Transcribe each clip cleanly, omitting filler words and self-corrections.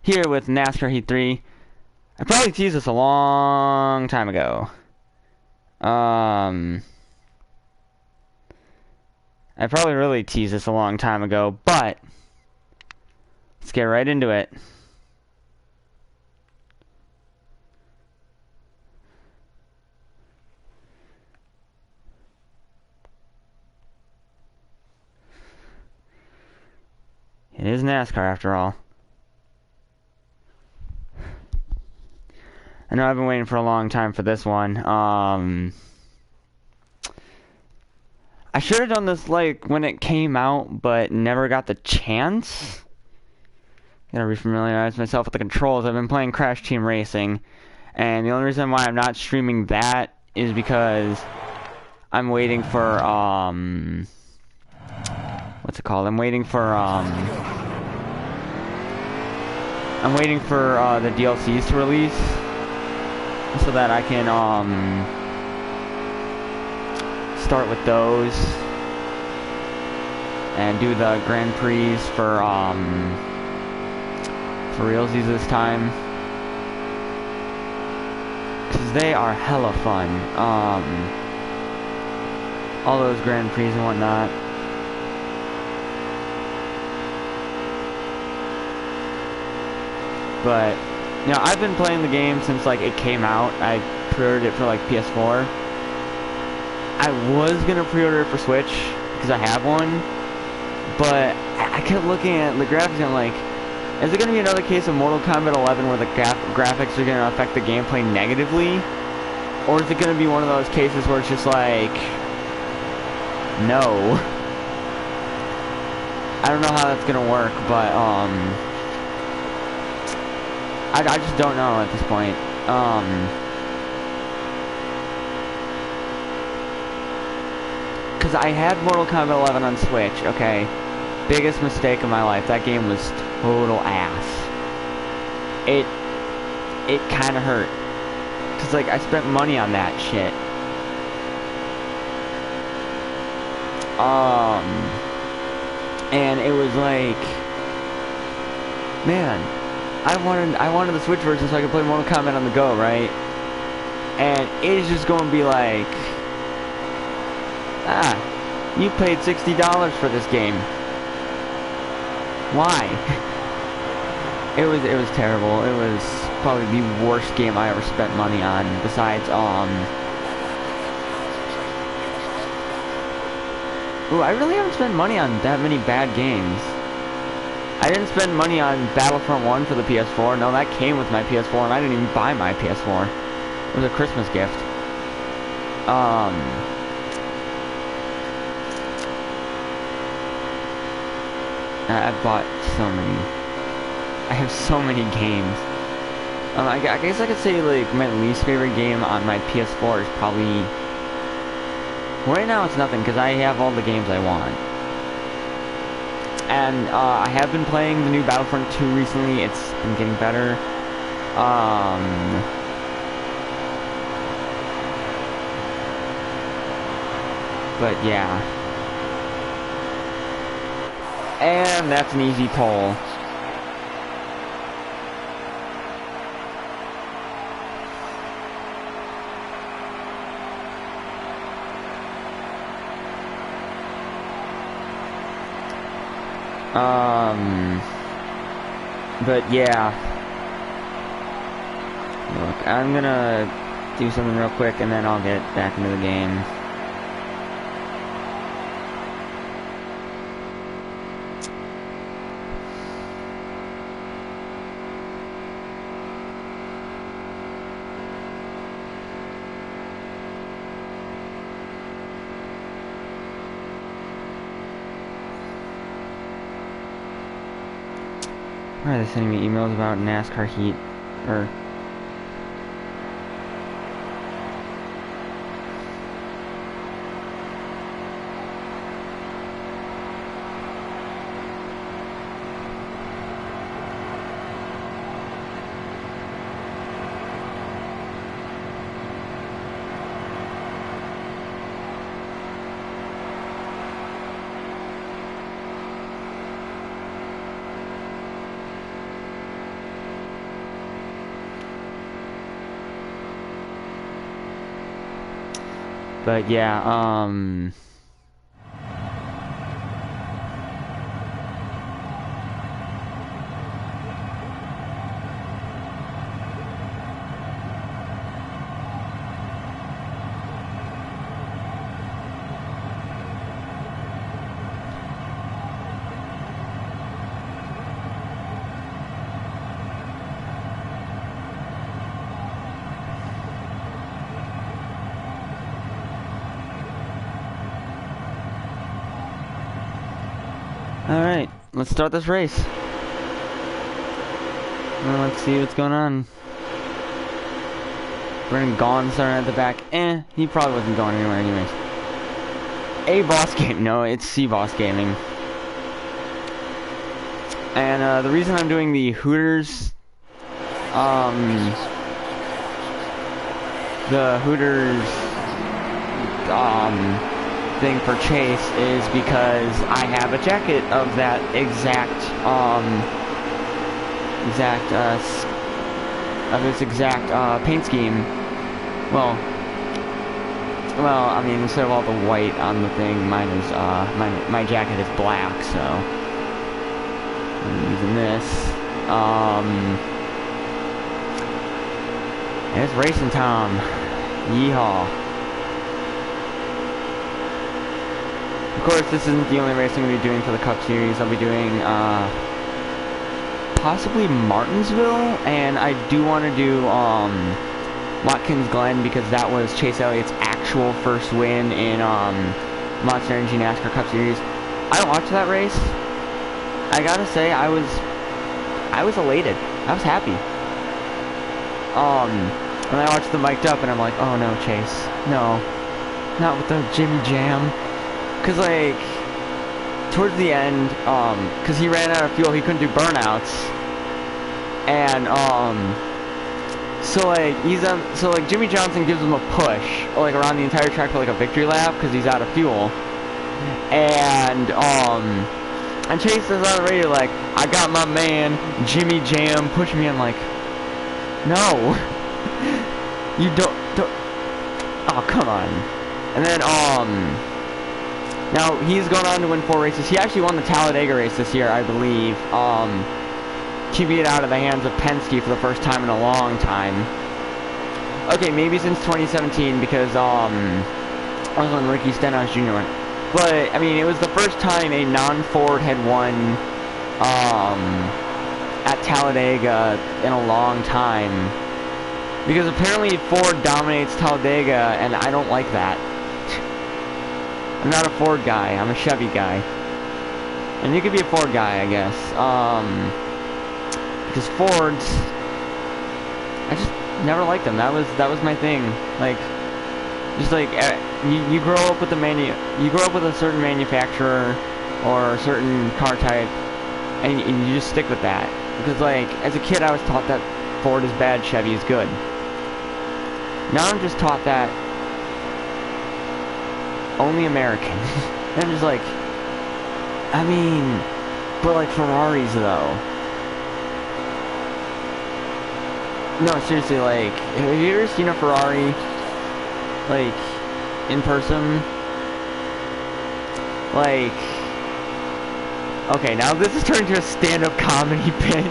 here with NASCAR Heat 3. I probably teased this a long time ago. I probably really teased this a long time ago, but let's get right into it. It is NASCAR after all. I know I've been waiting for a long time for this one. I should have done this like when it came out, but never got the chance. Gotta refamiliarize myself with the controls. I've been playing Crash Team Racing, and the only reason why I'm not streaming that is because I'm waiting for what's it called? I'm waiting for the DLCs to release so that I can start with those and do the Grand Prix for realsies this time, because they are hella fun. All those Grand Prix and whatnot. But you know, I've been playing the game since like it came out. I pre-ordered it for like PS4. I was gonna pre-order it for Switch because I have one, but I kept looking at the graphics and I'm like, is it gonna be another case of Mortal Kombat 11 where the graphics are gonna affect the gameplay negatively, or is it gonna be one of those cases where it's just like, no? I don't know how that's gonna work, but I just don't know at this point. Because I had Mortal Kombat 11 on Switch, okay? Biggest mistake of my life. That game was total ass. It kind of hurt. Because, like, I spent money on that shit. And it was like, man, I wanted the Switch version so I could play Mortal Kombat on the go, right? And it's just going to be like, you paid $60 for this game. Why? It was terrible. It was probably the worst game I ever spent money on. Besides, ooh, I really haven't spent money on that many bad games. I didn't spend money on Battlefront 1 for the PS4. No, that came with my PS4, and I didn't even buy my PS4. It was a Christmas gift. I've bought so many. I have so many games. I guess I could say, like, my least favorite game on my PS4 is probably... Right now it's nothing, because I have all the games I want. And, I have been playing the new Battlefront 2 recently. It's been getting better. But, yeah. And that's an easy pull. But yeah. Look, I'm gonna do something real quick and then I'll get back into the game. Why are they sending me emails about NASCAR Heat? Or... But yeah, alright, let's start this race. Let's see what's going on. Brennan Gaughan starting at the back. He probably wasn't going anywhere anyways. A Boss Game, no, it's C Boss Gaming. And the reason I'm doing the Hooters, thing for Chase is because I have a jacket of that exact paint scheme. Well, I mean, instead of all the white on the thing, mine is my jacket is black, so I'm using this. It's racing time. Yeehaw. Of course, this isn't the only race I'm going to be doing for the Cup Series. I'll be doing, possibly Martinsville, and I do want to do, Watkins Glen, because that was Chase Elliott's actual first win in, Monster Energy NASCAR Cup Series. I watched that race. I gotta say, I was elated. I was happy. And I watched the mic'd up, and I'm like, oh no, Chase. No. Not with the Jimmy Jam. Cause like, towards the end, cause he ran out of fuel, he couldn't do burnouts. And, so like Jimmy Johnson gives him a push, like around the entire track for like a victory lap, cause he's out of fuel. And Chase is on the radio like, I got my man, Jimmy Jam, push me. I'm like, no. You don't, oh, come on. And then, now, he's going on to win 4 races. He actually won the Talladega race this year, I believe. Keeping it out of the hands of Penske for the first time in a long time. Okay, maybe since 2017, because, that was when Ricky Stenhouse Jr. went. But, I mean, it was the first time a non-Ford had won, at Talladega in a long time. Because apparently Ford dominates Talladega, and I don't like that. I'm not a Ford guy, I'm a Chevy guy. And you could be a Ford guy, I guess. Because Fords, I just never liked them. That was my thing. Like, just like you grow up with a certain manufacturer or a certain car type, and you just stick with that. Because like, as a kid, I was taught that Ford is bad, Chevy is good. Now I'm just taught that only American. And I'm just like, I mean, but like Ferraris though. No, seriously, like, have you ever seen a Ferrari, like, in person? Like, okay, now this is turning to a stand-up comedy bit.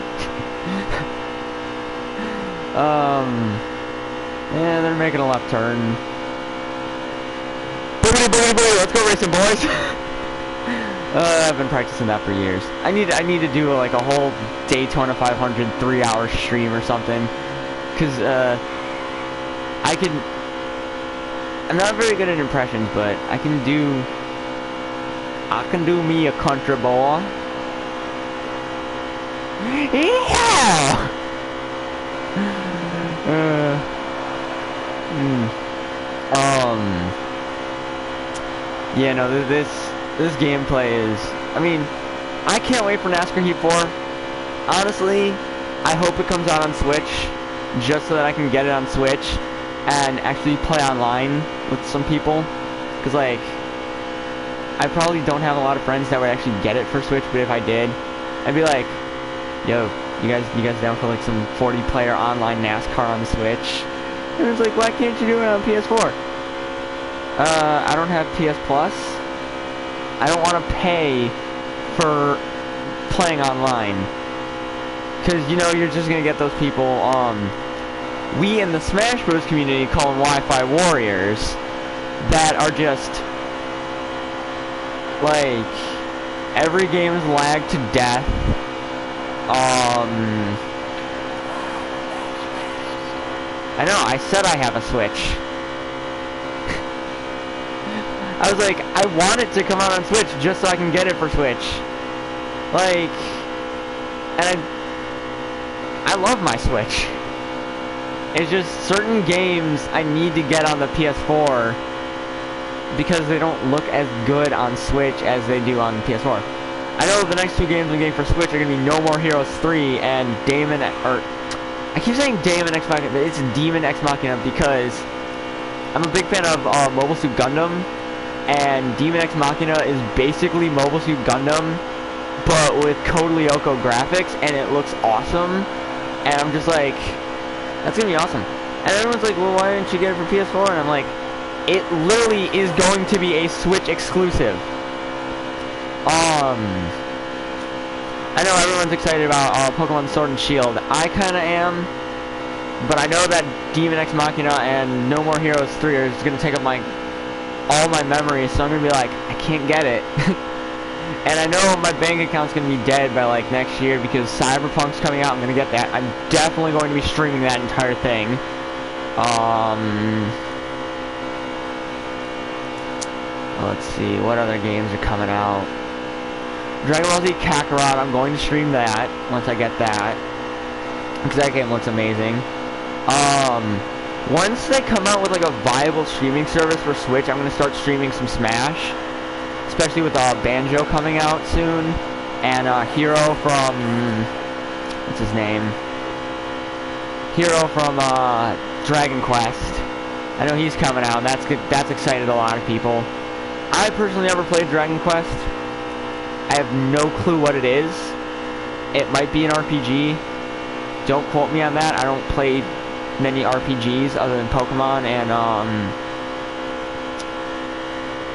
Yeah, they're making a left turn. Boogity, boogity, boogity, let's go racing, boys! I've been practicing that for years. I need to do like a whole Daytona 500 3-hour stream or something. Cause I'm not very good at impressions, but I can do me a country boy. Yeah. Yeah, no, this gameplay is, I mean, I can't wait for NASCAR Heat 4. Honestly, I hope it comes out on Switch, just so that I can get it on Switch and actually play online with some people. Because, like, I probably don't have a lot of friends that would actually get it for Switch, but if I did, I'd be like, yo, you guys down for, like, some 40-player online NASCAR on Switch? And it's like, why can't you do it on PS4? I don't have PS Plus. I don't want to pay for playing online. Because, you know, you're just going to get those people, we in the Smash Bros. Community call them Wi-Fi warriors, that are just, like, every game is lagged to death. I know, I said I have a Switch. I was like, I want it to come out on Switch just so I can get it for Switch. Like, and I love my Switch. It's just certain games I need to get on the PS4 because they don't look as good on Switch as they do on PS4. I know the next two games I'm getting for Switch are going to be No More Heroes 3 and I keep saying Daemon X Machina, but it's Demon X Machina because I'm a big fan of Mobile Suit Gundam, and Demon X Machina is basically Mobile Suit Gundam, but with Code Lyoko graphics, and it looks awesome, and I'm just like, that's gonna be awesome. And everyone's like, well, why didn't you get it for PS4? And I'm like, it literally is going to be a Switch exclusive. I know everyone's excited about Pokemon Sword and Shield. I kinda am, but I know that Demon X Machina and No More Heroes 3 are just gonna take up all my memories, so I'm gonna be like, I can't get it. And I know my bank account's gonna be dead by like next year because Cyberpunk's coming out. I'm gonna get that. I'm definitely going to be streaming that entire thing. Let's see, what other games are coming out? Dragon Ball Z Kakarot, I'm going to stream that once I get that, because that game looks amazing. Once they come out with like a viable streaming service for Switch, I'm going to start streaming some Smash, especially with Banjo coming out soon, and Hero from, what's his name? Hero from Dragon Quest. I know he's coming out, and that's good. That's excited a lot of people. I personally never played Dragon Quest. I have no clue what it is. It might be an RPG. Don't quote me on that. I don't play many RPGs other than Pokemon and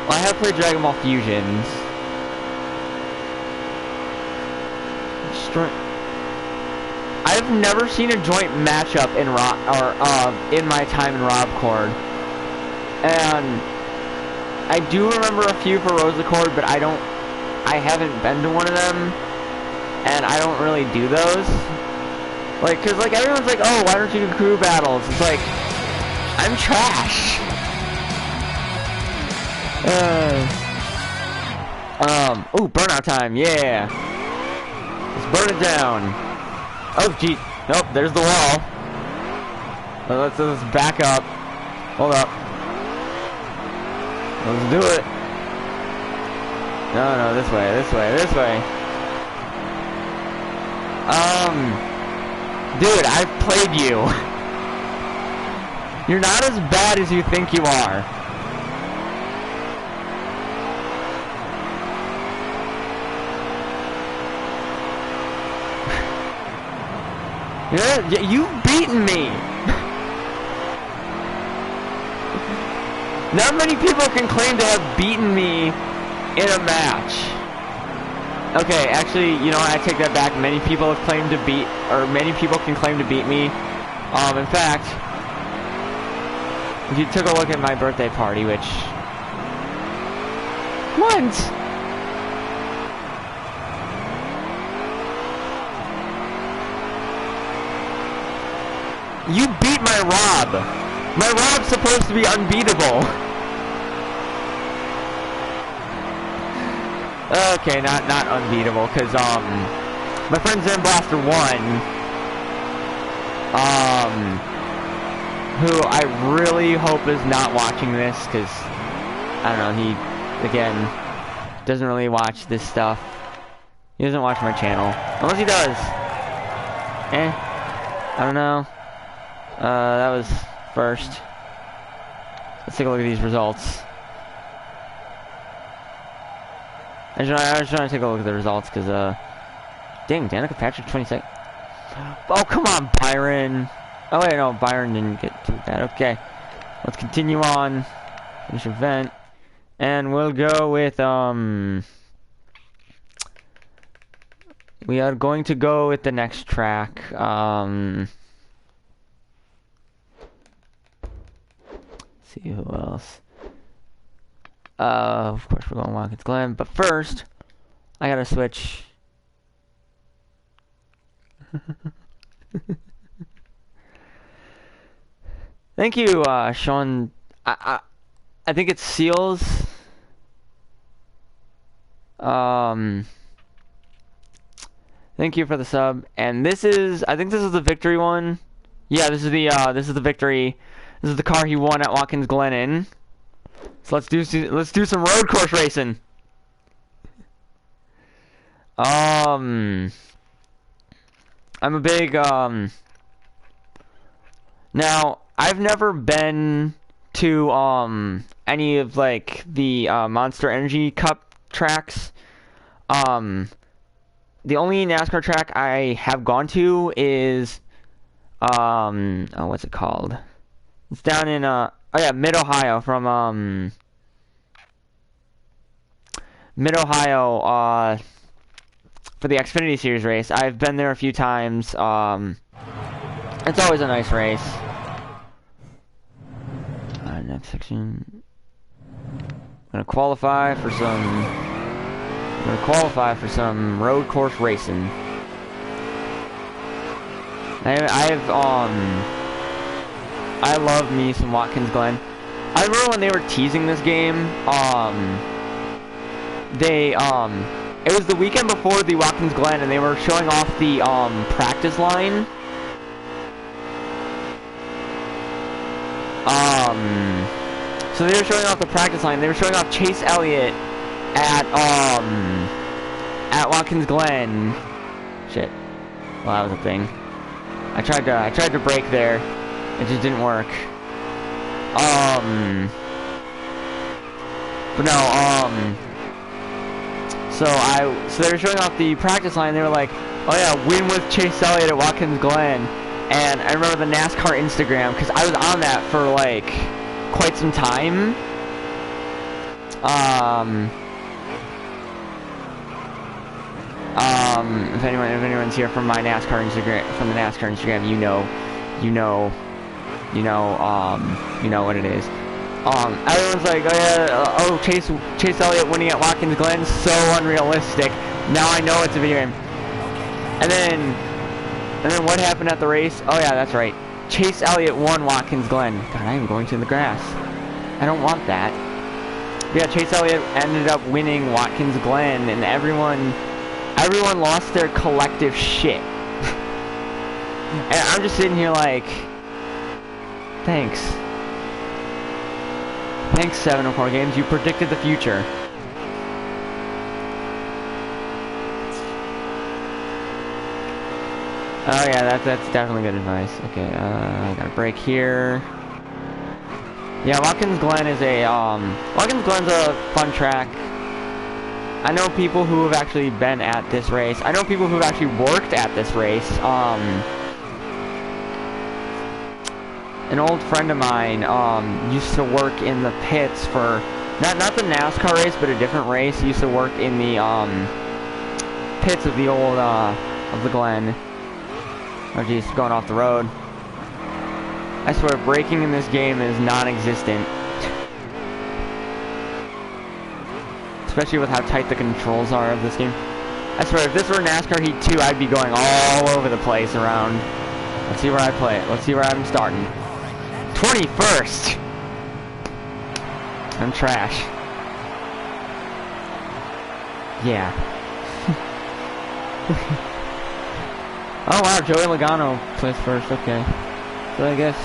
well, I have played Dragon Ball Fusions. I've never seen a joint matchup in in my time in RobCord. And I do remember a few for Rosacord, but I haven't been to one of them, and I don't really do those. Like, cause like everyone's like, oh, why don't you do crew battles? It's like, I'm trash. Oh, burnout time, yeah. Let's burn it down. Oh, gee, nope, there's the wall. Let's back up. Hold up. Let's do it. No, this way. Dude, I've played you. You're not as bad as you think you are. Yeah, you've beaten me. Not many people can claim to have beaten me in a match. Okay, actually, you know, I take that back. Many people have claimed to beat, or many people can claim to beat me. In fact, if you took a look at my birthday party, which... What? You beat my Rob. My Rob's supposed to be unbeatable. Okay, not unbeatable, cause my friend Zen Blaster 1, who I really hope is not watching this, cause I don't know, he again doesn't really watch this stuff. He doesn't watch my channel, unless he does. I don't know. That was first. Let's take a look at these results. I was trying to take a look at the results because, dang, Danica Patrick 26. Oh, come on, Byron. Oh, wait, no, Byron didn't get too bad. Okay, let's continue on. Finish event. And we'll go with, we are going to go with the next track. See who else. Of course we're going Watkins Glen, but first, I gotta switch. Thank you, Sean. I think it's Seals. Thank you for the sub. And this is, I think this is the victory one. Yeah, this is the victory. This is the car he won at Watkins Glen in. So let's do some road course racing. I'm a big now I've never been to any of like the Monster Energy Cup tracks. The only NASCAR track I have gone to is oh, what's it called? It's down in oh yeah, Mid-Ohio, from Mid-Ohio for the Xfinity Series race. I've been there a few times. It's always a nice race. Next section. I'm gonna qualify for some road course racing. I love me some Watkins Glen. I remember when they were teasing this game, it was the weekend before the Watkins Glen, and they were showing off the practice line. So they were showing off the practice line. They were showing off Chase Elliott at Watkins Glen. Shit. Well, that was a thing. I tried to brake there. It just didn't work. But no, so they were showing off the practice line. They were like, oh yeah, win with Chase Elliott at Watkins Glen. And I remember the NASCAR Instagram, because I was on that for like quite some time. If anyone's here from my NASCAR Instagram, you know what it is. Everyone's like, oh yeah, Chase Elliott winning at Watkins Glen, so unrealistic. Now I know it's a video game. And then what happened at the race? Oh yeah, that's right. Chase Elliott won Watkins Glen. God, I am going to the grass. I don't want that. But yeah, Chase Elliott ended up winning Watkins Glen, and everyone lost their collective shit. And I'm just sitting here like, thanks. Thanks, 704 Games. You predicted the future. Oh yeah, that's definitely good advice. Okay, I got a break here. Yeah, Watkins Glen's a fun track. I know people who have actually been at this race. I know people who have actually worked at this race. An old friend of mine used to work in the pits for not the NASCAR race, but a different race. He used to work in the pits of the old of the Glen. Oh geez, going off the road. I swear, braking in this game is non-existent. Especially with how tight the controls are of this game. I swear, if this were NASCAR Heat 2, I'd be going all over the place around. Let's see where I play it. Let's see where I'm starting. 21st! I'm trash. Yeah. Oh wow, Joey Logano plays first, okay. So I guess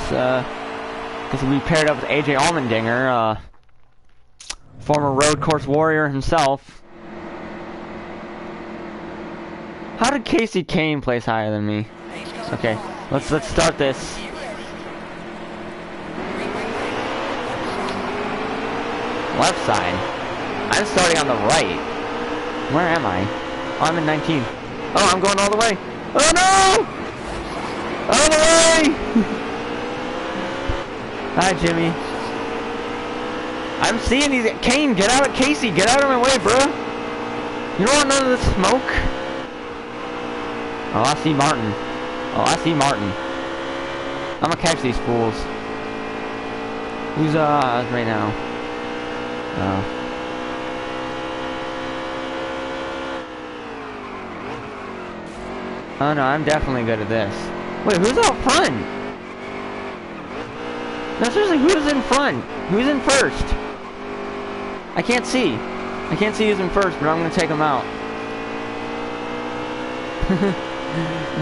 we paired up with AJ Allmendinger, former road course warrior himself. How did Casey Kane place higher than me? Okay, let's start this. Left side. I'm starting on the right. Where am I? Oh, I'm in 19. Oh, I'm going all the way. Oh no! All the way! Hi, Jimmy. I'm seeing these. Kane, get out of Casey. Get out of my way, bruh. You don't want none of this smoke. Oh, I see Martin. Oh, I see Martin. I'm gonna catch these fools. Who's right now? Oh. Oh no, I'm definitely good at this. Wait, who's out front? No, seriously, who's in front? Who's in first? I can't see. I can't see who's in first, but I'm gonna take him out.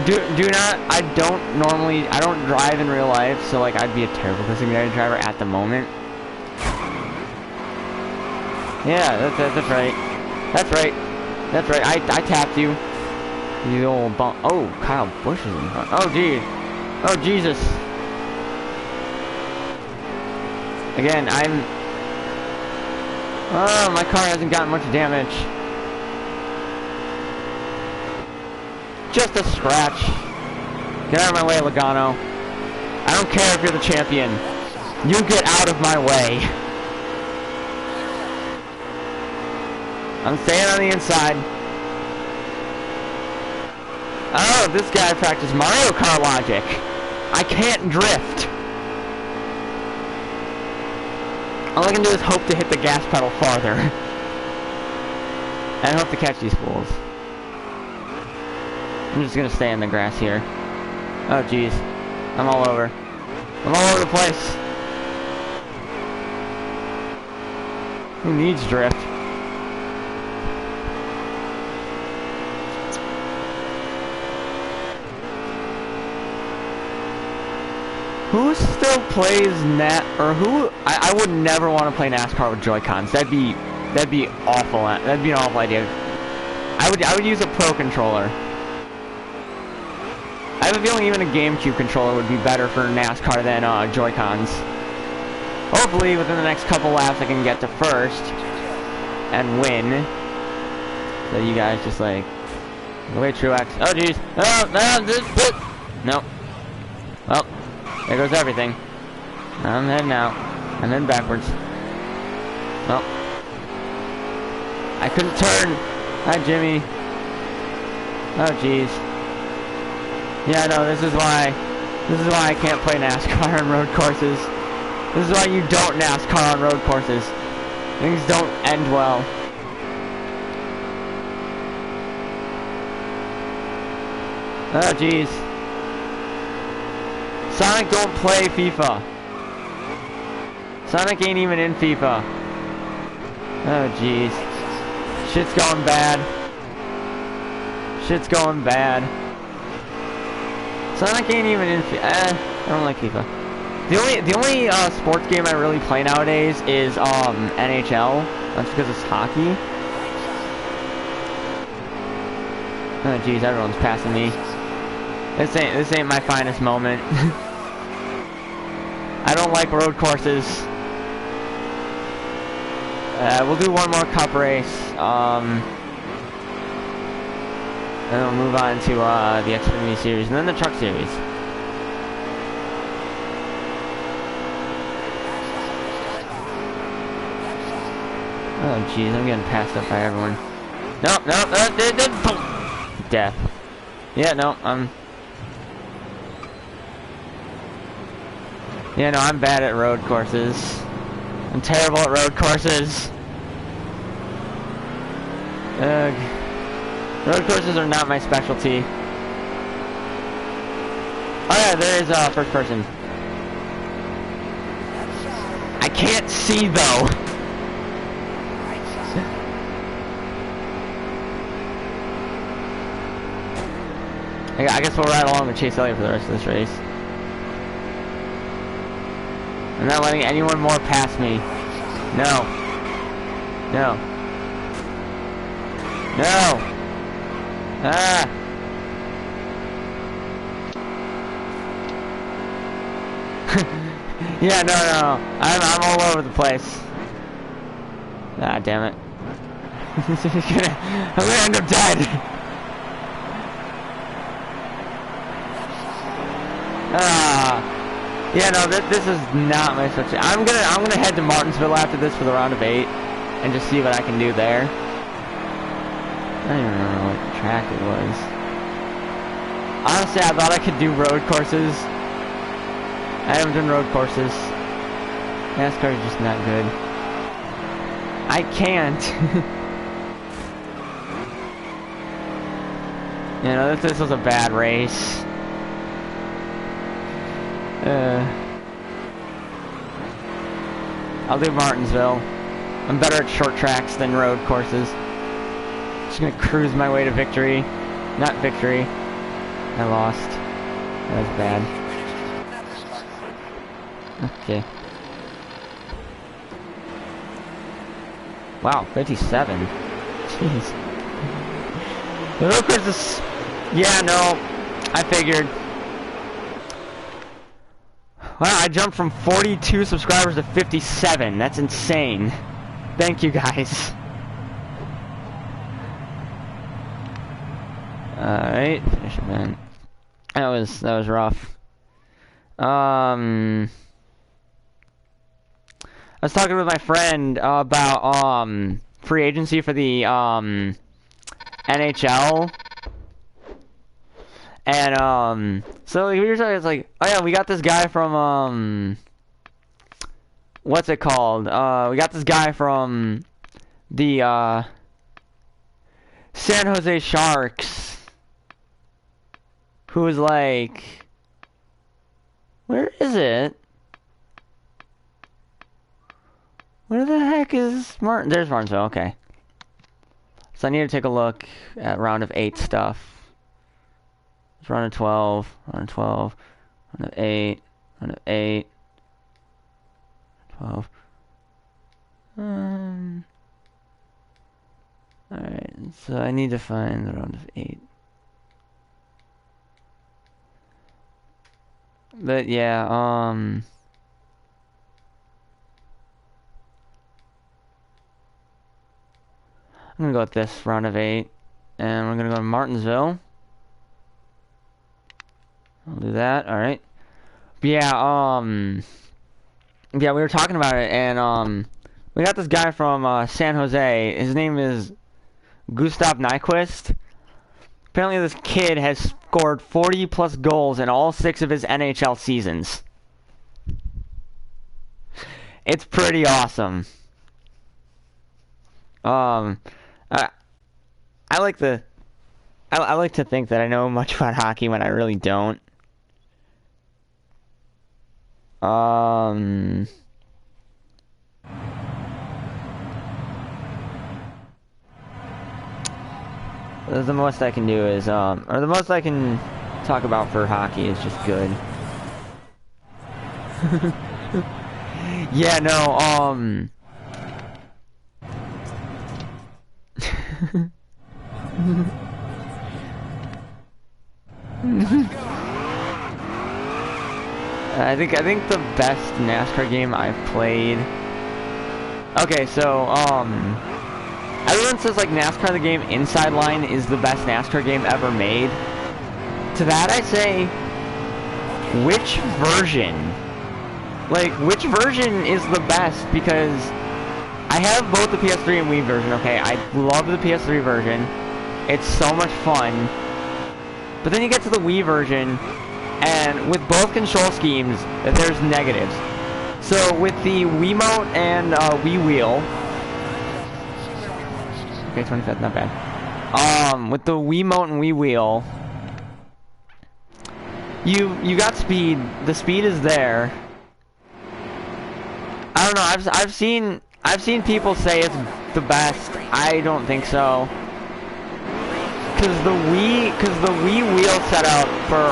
do not. I don't drive in real life, so like I'd be a terrible designated driver at the moment. Yeah, that's right. That's right. That's right. I tapped you. You old bump. Oh, Kyle Busch is in front. Oh, geez. Oh, Jesus. Again, oh, my car hasn't gotten much damage. Just a scratch. Get out of my way, Logano. I don't care if you're the champion. You get out of my way. I'm staying on the inside. Oh, this guy practiced Mario Kart logic. I can't drift. All I can do is hope to hit the gas pedal farther. And hope to catch these fools. I'm just gonna stay in the grass here. Oh, jeez. I'm all over. I'm all over the place. Who needs drift? Who still plays or who? I would never want to play NASCAR with Joy-Cons. That'd be awful. That'd be an awful idea. I would use a Pro controller. I have a feeling even a GameCube controller would be better for NASCAR than Joy-Cons. Hopefully, within the next couple laps, I can get to first and win. So you guys just like, wait, Truex. Oh, jeez. No. Well. There goes everything. I'm heading out. I'm heading backwards. Well. I couldn't turn. Hi, Jimmy. Oh, jeez. Yeah, no, this is why I can't play NASCAR on road courses. This is why you don't NASCAR on road courses. Things don't end well. Oh, jeez. Sonic don't play FIFA. Sonic ain't even in FIFA. Oh, jeez. Shit's going bad. Shit's going bad. Sonic ain't even in FIFA. I don't like FIFA. The only sports game I really play nowadays is NHL. That's because it's hockey. Oh, jeez, everyone's passing me. This ain't my finest moment. I don't like road courses. We'll do one more cup race. And we'll move on to the Xfinity Series and then the Truck Series. Oh jeez, I'm getting passed up by everyone. No, death. Yeah, no, yeah, no, I'm bad at road courses. I'm terrible at road courses. Road courses are not my specialty. Oh yeah, there is first person. I can't see though. I guess we'll ride along with Chase Elliott for the rest of this race. I'm not letting anyone more pass me. No. No. No. Ah. Yeah, no. I'm all over the place. Ah, damn it. I'm gonna end up dead. Ah. Yeah, no, this is not my switch. I'm gonna head to Martinsville after this for the round of 8, and just see what I can do there. I don't even remember what track it was. Honestly, I thought I could do road courses. I haven't done road courses. NASCAR is just not good. I can't. You know, this was a bad race. I'll do Martinsville. I'm better at short tracks than road courses. Just gonna cruise my way to victory. Not victory. I lost. That was bad. Okay. Wow, 57. Jeez. The road courses. Yeah, no. I figured. Wow, I jumped from 42 subscribers to 57. That's insane. Thank you, guys. Alright, finish event. That was rough. I was talking with my friend about free agency for the NHL. And so we were talking, it's like, oh yeah, we got this guy from what's it called? We got this guy from the San Jose Sharks, who was like, where is it? Where the heck is Martin? There's Martinsville, okay. So I need to take a look at round of 8 stuff. It's round of 12, round of 12, round of 8, round of 8, 12. Alright, so I need to find the round of 8. But yeah, I'm gonna go with this round of 8, and we're gonna go to Martinsville. I'll do that. All right. But yeah. Yeah, we were talking about it, and we got this guy from San Jose. His name is Gustav Nyquist. Apparently, this kid has scored 40+ goals in all 6 of his NHL seasons. It's pretty awesome. I like to think that I know much about hockey when I really don't. The most I can do is, or the most I can talk about for hockey is just good. Yeah, no, I think the best NASCAR game I've played. Okay, so everyone says like NASCAR the game Inside Line is the best NASCAR game ever made. To that I say, which version? Like, which version is the best? Because I have both the PS3 and Wii version. Okay, I love the PS3 version. It's so much fun. But then you get to the Wii version, and with both control schemes, there's negatives. So with the Wiimote and Wii Wheel, okay, 25th, not bad. With the Wiimote and Wii Wheel, you got speed. The speed is there. I don't know. I've seen people say it's the best. I don't think so. Cause the Wii wheel setup for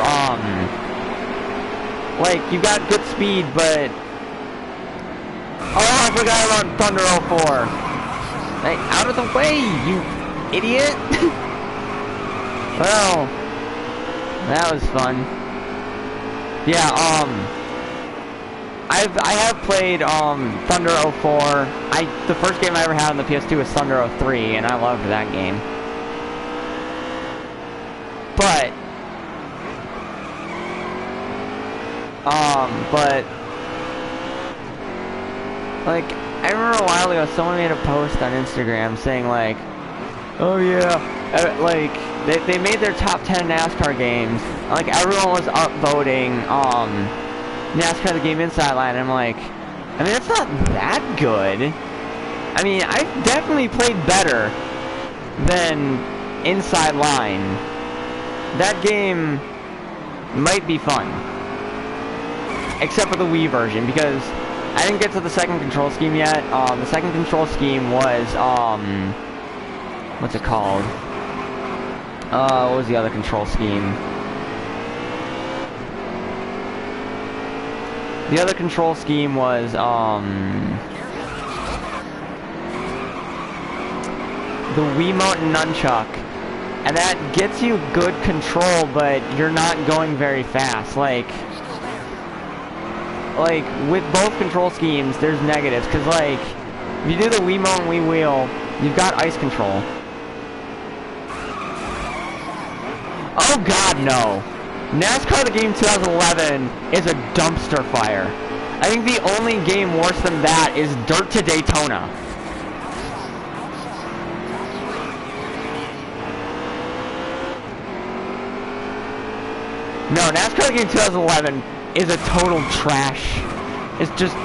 like you got good speed, but oh, I forgot about Thunder 04. Like, out of the way, you idiot! Well, that was fun. Yeah, I have played Thunder 04. The first game I ever had on the PS2 was Thunder 03, and I loved that game. But But like, I remember a while ago, someone made a post on Instagram saying like, oh yeah, like, they made their top 10 NASCAR games. Like, everyone was upvoting, NASCAR the Game Inside Line. And I'm like, I mean, it's not that good. I mean, I've definitely played better than Inside Line. That game might be fun. Except for the Wii version, because I didn't get to the second control scheme yet. The second control scheme was, what's it called? What was the other control scheme? The other control scheme was, the Wiimote and Nunchuck. And that gets you good control, but you're not going very fast. Like, with both control schemes, there's negatives. Because, like, if you do the Wiimote and Wii Wheel, you've got ice control. Oh god, no. NASCAR the Game 2011 is a dumpster fire. I think the only game worse than that is Dirt to Daytona. No, NASCAR the Game 2011 is a total trash. It's just,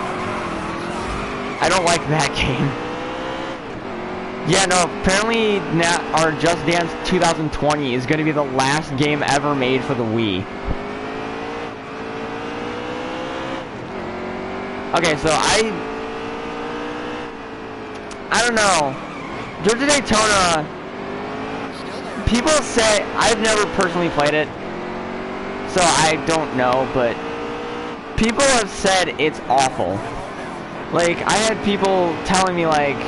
I don't like that game. Yeah, no, apparently our Just Dance 2020 is going to be the last game ever made for the Wii. Okay, so I don't know. Dirt to Daytona, people say, I've never personally played it, so I don't know, but people have said it's awful. Like, I had people telling me, like,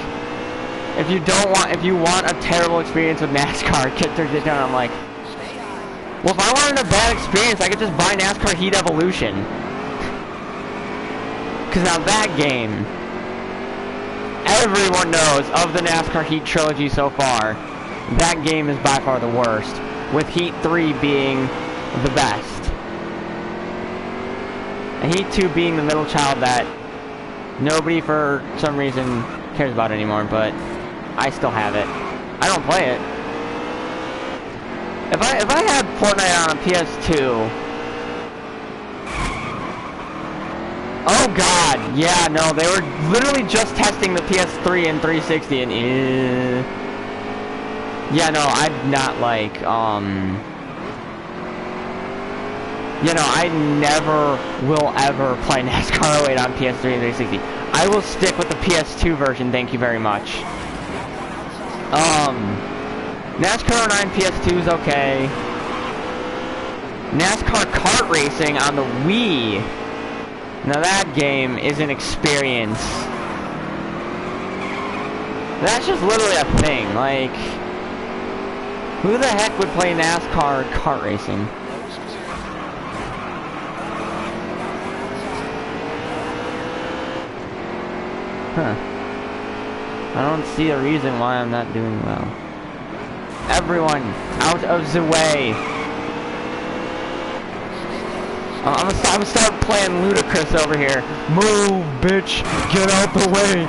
if you want a terrible experience with NASCAR, get Dirt to Daytona. I'm like, well, if I wanted a bad experience, I could just buy NASCAR Heat Evolution. Because now that game, everyone knows of the NASCAR Heat trilogy so far, that game is by far the worst, with Heat 3 being the best. And Heat 2 being the middle child that nobody for some reason cares about anymore, but I still have it. I don't play it. If I had Fortnite on a PS2... Oh god, yeah, no, they were literally just testing the PS3 and 360 and yeah, no, I'm not like, you know, I never will ever play NASCAR 08 on PS3 and 360. I will stick with the PS2 version, thank you very much. NASCAR 09 PS2 is okay. NASCAR kart racing on the Wii. Now that game is an experience. That's just literally a thing. Like, who the heck would play NASCAR kart racing? Huh. I don't see a reason why I'm not doing well. Everyone, out of the way. I'm gonna start playing Ludicrous over here. Move, bitch! Get out the way!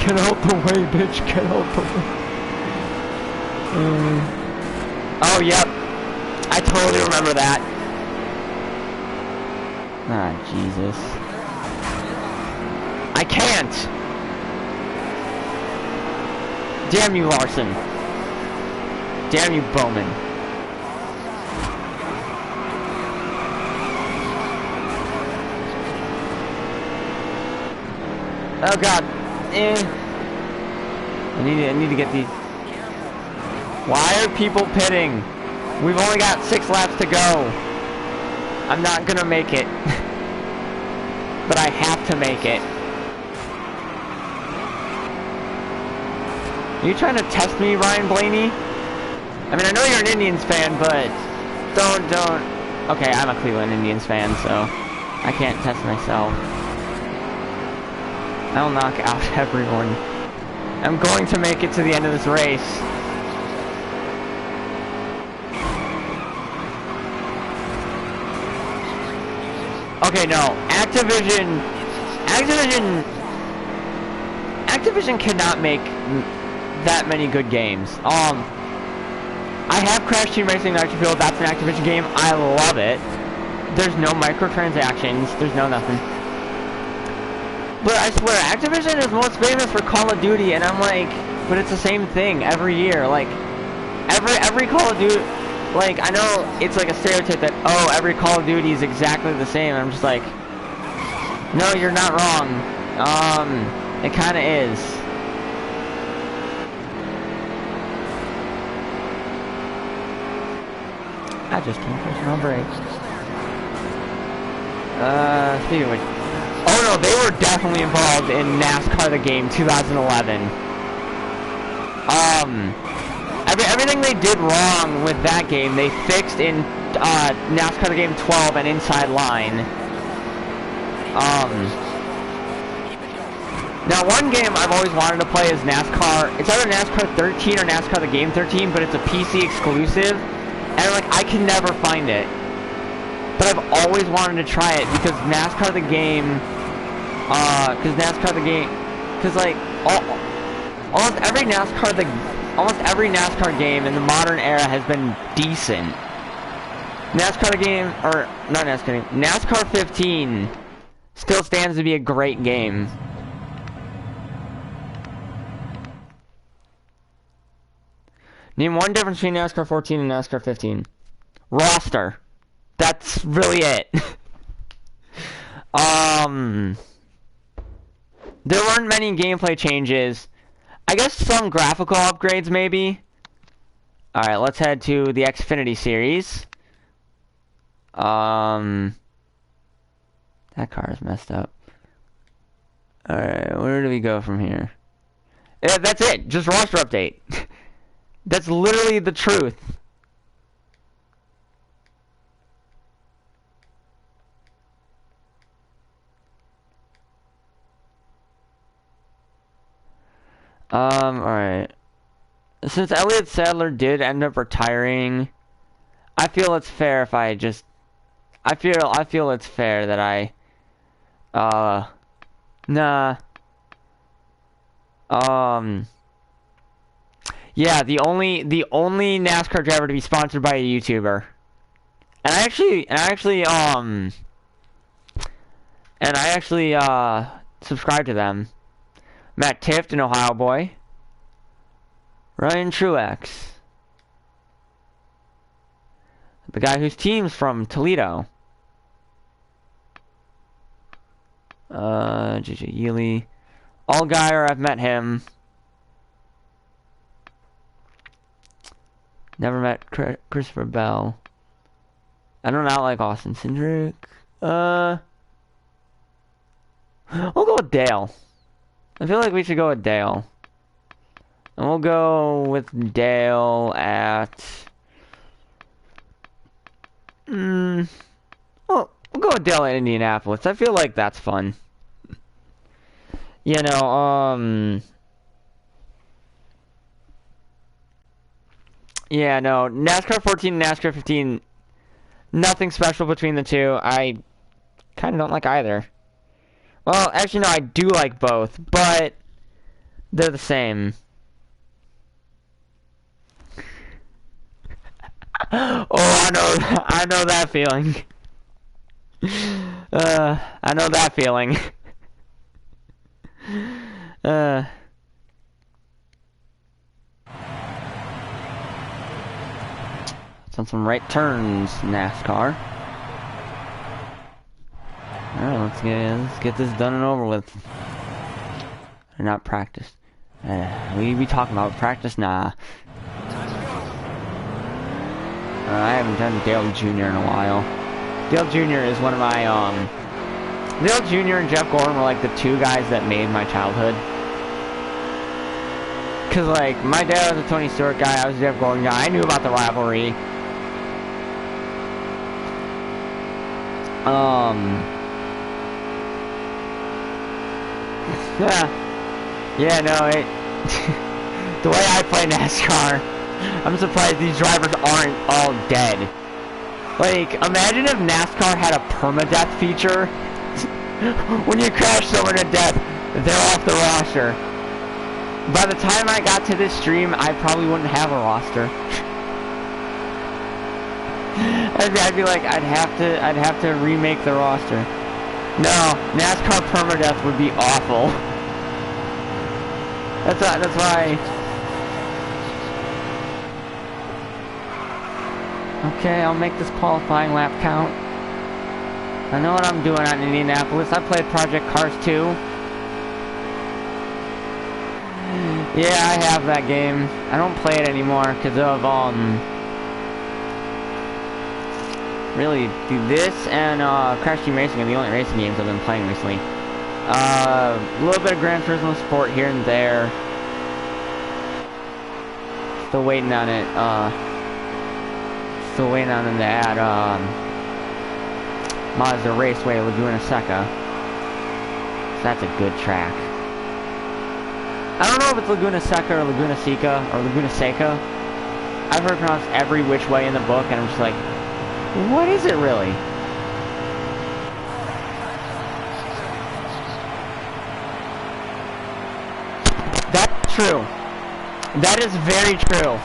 Get out the way, bitch! Get out the way! Oh, yep. I totally remember that. Ah, Jesus. I can't! Damn you, Larson. Damn you, Bowman. Oh god. I need to get these. Why are people pitting? We've only got 6 laps to go. I'm not gonna make it. But I have to make it. Are you trying to test me, Ryan Blaney? I mean, I know you're an Indians fan, but don't. Okay, I'm a Cleveland Indians fan, so I can't test myself. I'll knock out everyone. I'm going to make it to the end of this race. Okay, no. Activision cannot make that many good games. I have Crash Team Racing Nitro Fuel. That's an Activision game. I love it. There's no microtransactions. There's no nothing. But I swear, Activision is most famous for Call of Duty, and I'm like, but it's the same thing every year. Like, every Call of Duty, like, I know it's like a stereotype that, oh, every Call of Duty is exactly the same. I'm just like, no, you're not wrong. It kind of is. I just can't push no brakes. Speaking of which, oh no, they were definitely involved in NASCAR the game 2011. Everything they did wrong with that game, they fixed in NASCAR the game 12 and Inside Line. Now one game I've always wanted to play is NASCAR. It's either NASCAR 13 or NASCAR the game 13, but it's a PC exclusive, and like I can never find it. But I've always wanted to try it because NASCAR the game, like almost every NASCAR game in the modern era has been decent. NASCAR the game, or not NASCAR, NASCAR 15 still stands to be a great game. Name one difference between NASCAR 14 and NASCAR 15. Roster. That's really it. There weren't many gameplay changes. I guess some graphical upgrades, maybe. Alright, let's head to the Xfinity series. That car is messed up. Alright, where do we go from here? Yeah, that's it. Just roster update. That's literally the truth. Alright. Since Elliott Sadler did end up retiring, I feel it's fair if I just... I feel it's fair that I... Nah. Yeah, the only NASCAR driver to be sponsored by a YouTuber. And I actually subscribe to them. Matt Tift, an Ohio boy. Ryan Truex. The guy whose team's from Toledo. JJ Yealy. Allgaier, I've met him. Never met Christopher Bell. I do not like Austin Cindric. We'll go with Dale. I feel like we should go with Dale. And we'll go with Dale at... Well, we'll go with Dale at Indianapolis. I feel like that's fun. You know, yeah, no, NASCAR 14 and NASCAR 15, nothing special between the two. I kind of don't like either. Well, actually, no, I do like both, but they're the same. Oh, I know that feeling. I know that feeling. On some right turns, NASCAR. Alright, let's get this done and over with. Or not practice. We be talking about practice? Nah. I haven't done Dale Jr. in a while. Dale Jr. is one of my, Dale Jr. and Jeff Gordon were like the two guys that made my childhood. Cause like, my dad was a Tony Stewart guy, I was a Jeff Gordon guy, I knew about the rivalry. Yeah, no, it... the way I play NASCAR, I'm surprised these drivers aren't all dead. Like, imagine if NASCAR had a permadeath feature. When you crash someone to death, they're off the roster. By the time I got to this stream, I probably wouldn't have a roster. I'd be like, I'd have to remake the roster. No, NASCAR permadeath would be awful. That's why. Okay, I'll make this qualifying lap count. I know what I'm doing on Indianapolis. I played Project Cars 2. Yeah, I have that game. I don't play it anymore because of, really, this and, Crash Team Racing are the only racing games I've been playing recently. A little bit of Gran Turismo Sport here and there. Still waiting on it, Still waiting on them to add, Mazda Raceway Laguna Seca. So that's a good track. I don't know if it's Laguna Seca or Laguna Seca or Laguna Seca. I've heard it pronounced every which way in the book, and I'm just like, what is it really? That's true. That is very true.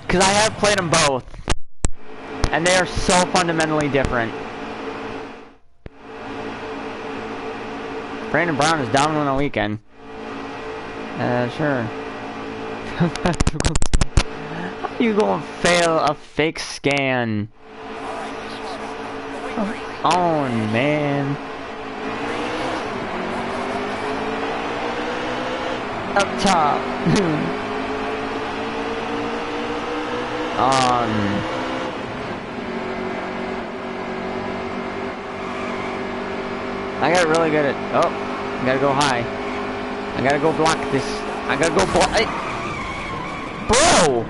Because I have played them both. And they are so fundamentally different. Brandon Brown is down on a weekend. Sure. How you gonna fail a fake scan? Oh, man. Up top. I got really good at. Oh, I gotta go high. I gotta go block this. I gotta go block. Bro!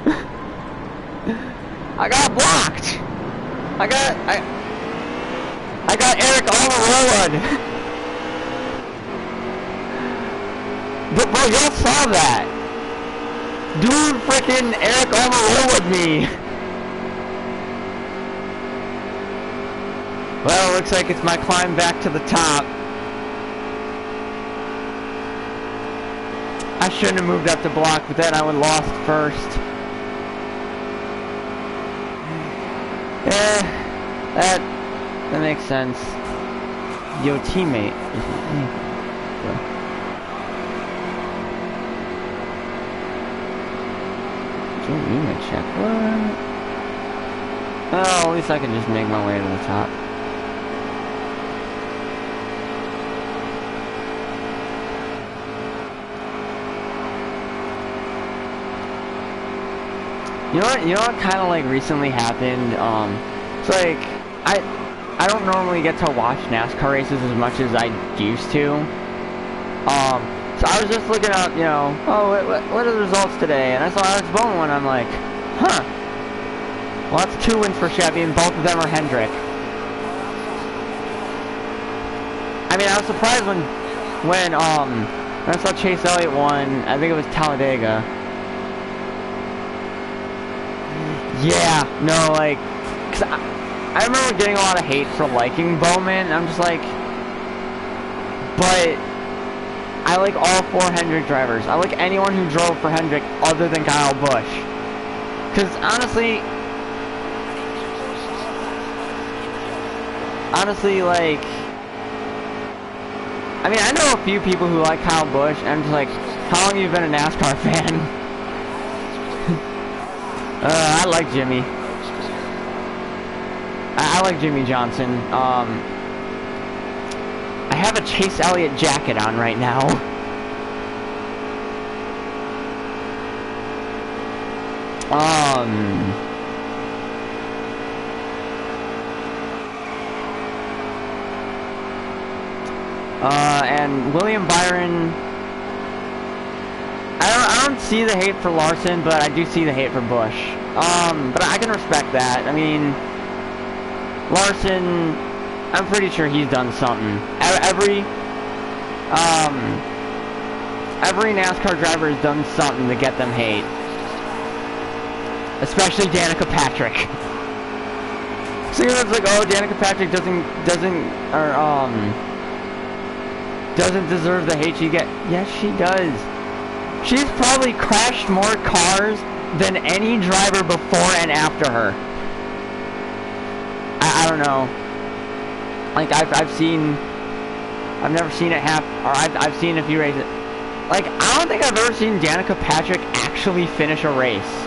I got blocked! I got Eric on the road! But bro, y'all saw that! Dude, frickin' Eric on the road with me! Well, looks like it's my climb back to the top. I shouldn't have moved up to block, but then I would have lost first. That makes sense. Yo, teammate. Unit check. What? Oh, at least I can just make my way to the top. You know what kind of like recently happened? It's like I don't normally get to watch NASCAR races as much as I used to. So I was just looking up, you know, oh, what are the results today? And I saw Alex Bowman one. I'm like, huh. Well, that's 2 wins for Chevy, and both of them are Hendrick. I mean, I was surprised when I saw Chase Elliott won. I think it was Talladega. Yeah, no, like, 'cause I remember getting a lot of hate for liking Bowman. I'm just like, but I like all 4 Hendrick drivers. I like anyone who drove for Hendrick other than Kyle Busch. Because honestly, like, I mean, I know a few people who like Kyle Busch, and I'm just like, how long have you been a NASCAR fan? I like Jimmy. I like Jimmy Johnson. I have a Chase Elliott jacket on right now. And William Byron. I don't see the hate for Larson, but I do see the hate for Busch. But I can respect that. I mean, Larson, I'm pretty sure he's done something. Every NASCAR driver has done something to get them hate. especially Danica Patrick. So it's like, oh, Danica Patrick doesn't deserve the hate she gets. Yes, she does. She's probably crashed more cars than any driver before and after her. I don't know. Like I've never seen it happen, or I've seen a few races. Like, I don't think I've ever seen Danica Patrick actually finish a race.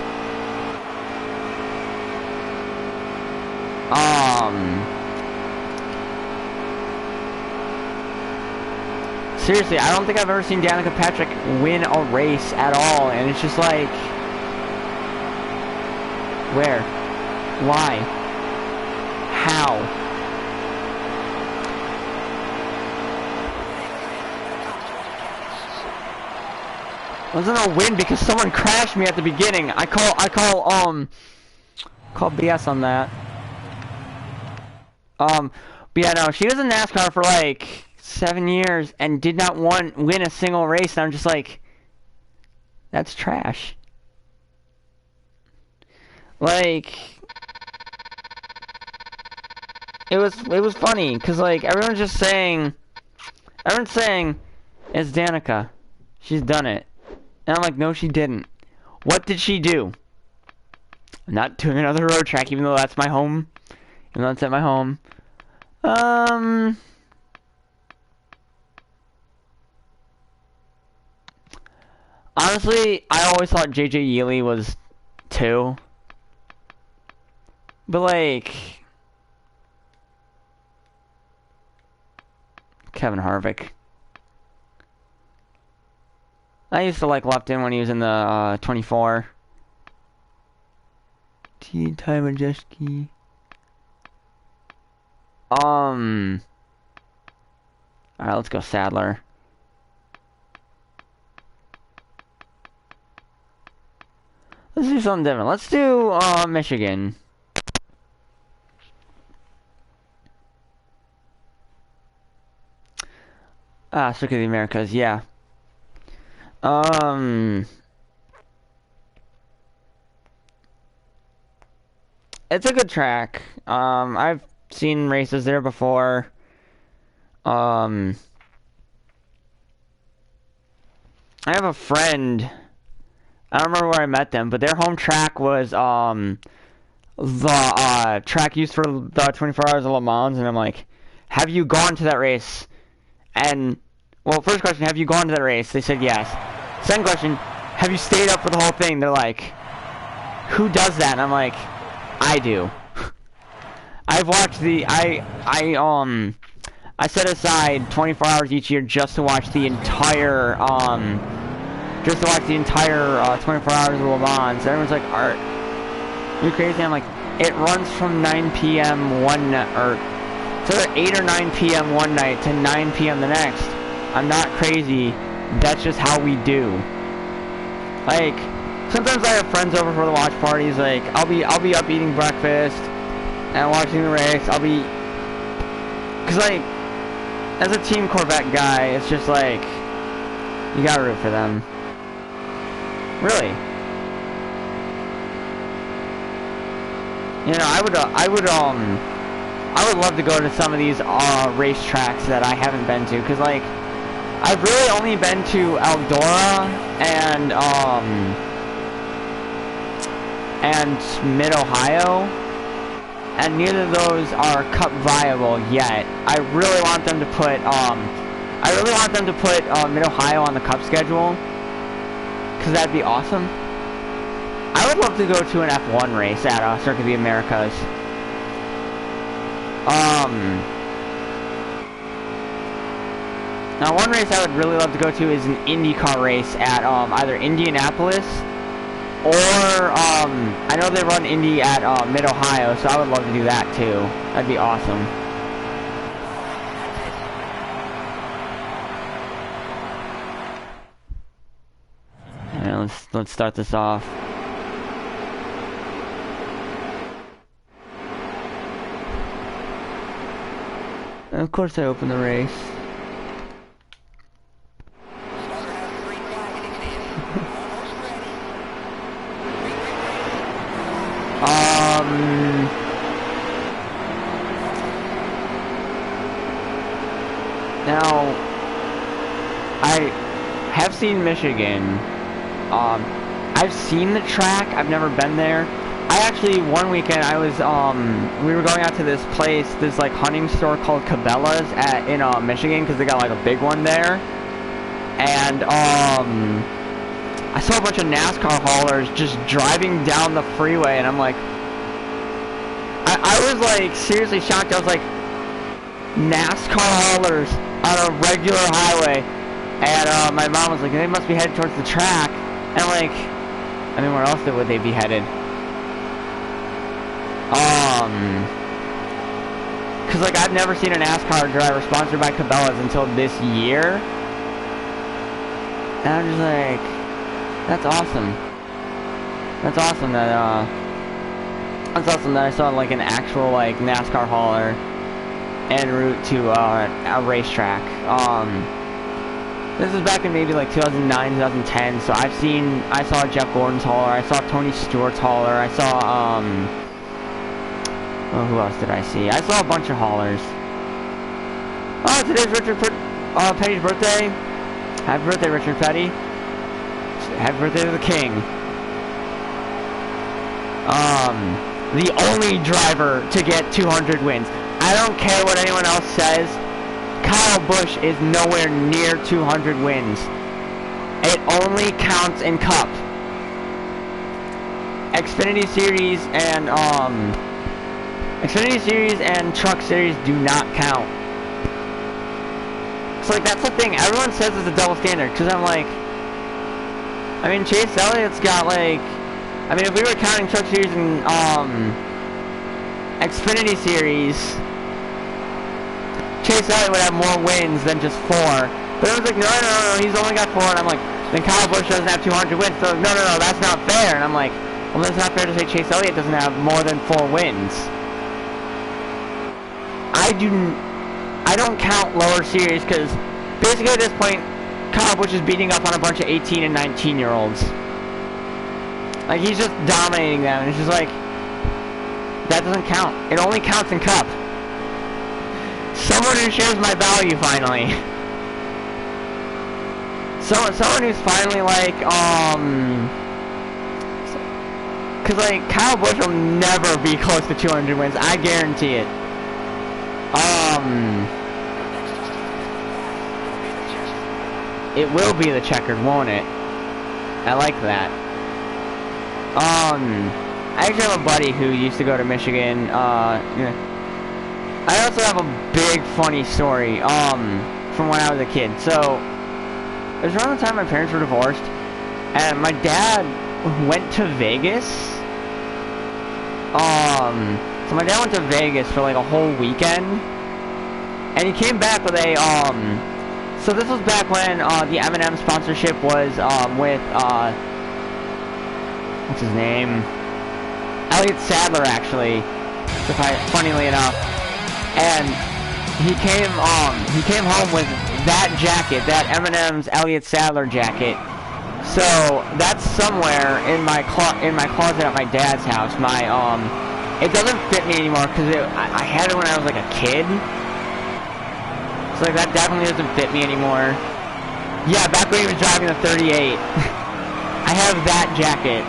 Seriously, I don't think I've ever seen Danica Patrick win a race at all, and it's just like, where? Why? How? I wasn't a win because someone crashed me at the beginning. I call BS on that. But yeah, no, she was in NASCAR for like 7 years and did not win a single race, and I'm just like, that's trash. Like, it was funny because like everyone's saying it's Danica, she's done it, and I'm like, no, she didn't. What did she do? I'm not doing another road track, even though that's my home. Even though it's at my home. Honestly, I always thought JJ Yealy was 2. But like, Kevin Harvick. I used to like Lupton when he was in the 24. Ty Majeski. Alright, let's go Sadler. Let's do something different. Let's do Michigan. Circuit of the Americas, yeah. It's a good track. I've seen races there before. I have a friend. I don't remember where I met them, but their home track was the track used for the 24 Hours of Le Mans, and I'm like, have you gone to that race? And, well, first question, have you gone to that race? They said yes. Second question, have you stayed up for the whole thing? They're like, who does that? And I'm like, I do. I've watched I set aside 24 hours each year just to watch the entire 24 hours of Le Mans. Everyone's like, are you crazy? I'm like, it runs from 9 p.m. one night, or it's either 8 or 9 p.m. one night to 9 p.m. the next. I'm not crazy. That's just how we do. Like, sometimes I have friends over for the watch parties. Like, I'll be up eating breakfast and watching the race. Cause like, as a Team Corvette guy, it's just like, you gotta root for them. Really. You know, I would love to go to some of these race tracks that I haven't been to, cause like, I've really only been to Eldora and Mid-Ohio, and neither of those are Cup viable yet. I really want them to put Mid-Ohio on the Cup schedule, because that'd be awesome. I would love to go to an F1 race at Circuit of the Americas. Now, one race I would really love to go to is an IndyCar race at either Indianapolis or I know they run Indy at Mid-Ohio, so I would love to do that too. That'd be awesome. Alright, let's start this off. And of course I open the race. Now, I have seen Michigan. I've seen the track. I've never been there. I actually, one weekend, I was, we were going out to this place, this, like, hunting store called Cabela's in Michigan, because they got, like, a big one there. And, I saw a bunch of NASCAR haulers just driving down the freeway, and I'm like, I was, like, seriously shocked. I was like, NASCAR haulers on a regular highway. And, my mom was like, they must be headed towards the track. And I'm like, I mean, where else would they be headed? Cause like I've never seen a NASCAR driver sponsored by Cabela's until this year. And I'm just like, that's awesome. That's awesome that I saw like an actual like NASCAR hauler en route to a racetrack. This is back in maybe like 2009, 2010. So I saw Jeff Gordon's hauler. I saw Tony Stewart's hauler. I saw oh, who else did I see? I saw a bunch of haulers. Oh, today's Richard Petty's birthday. Happy birthday, Richard Petty. Happy birthday to the king. The only driver to get 200 wins. I don't care what anyone else says. Kyle Busch is nowhere near 200 wins. It only counts in Cup. Xfinity Series and Truck Series do not count. So like that's the thing. Everyone says it's a double standard because I'm like, I mean Chase Elliott's got like, I mean if we were counting Truck Series and Xfinity Series, Chase Elliott would have more wins than just 4. But I was like, no, he's only got 4, and I'm like, then Kyle Busch doesn't have 200 wins. So no, that's not fair. And I'm like, well, that's not fair to say Chase Elliott doesn't have more than 4 wins. I don't count lower series because basically at this point, Kyle Busch is beating up on a bunch of 18 and 19-year-olds. Like he's just dominating them, and it's just like that doesn't count. It only counts in Cup. Someone who shares my value finally. Someone who's finally like cause like Kyle Busch will never be close to 200 wins. I guarantee it. It will be the checkered, won't it? I like that. I actually have a buddy who used to go to Michigan. Yeah. I also have a big funny story from when I was a kid. So it was around the time my parents were divorced, and my dad went to Vegas. So my dad went to Vegas for like a whole weekend, and he came back with a so this was back when the M&M sponsorship was with what's his name? Elliott Sadler, actually. Funnily enough, and he came home with that jacket, that M&M's Elliott Sadler jacket. So that's somewhere in my closet at my dad's house. It doesn't fit me anymore because I had it when I was like a kid. So like that definitely doesn't fit me anymore. Yeah, back when he was driving the 38. I have that jacket.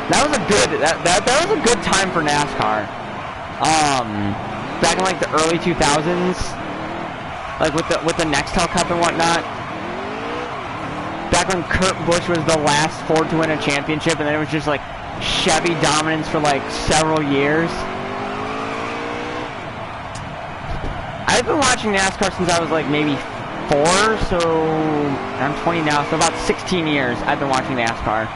That was a good time for NASCAR. Back in like the early 2000s, like with the Nextel Cup and whatnot. Back when Kurt Busch was the last Ford to win a championship, and then it was just like Chevy dominance for like several years. I've been watching NASCAR since I was like maybe 4, so I'm 20 now, so about 16 years I've been watching NASCAR.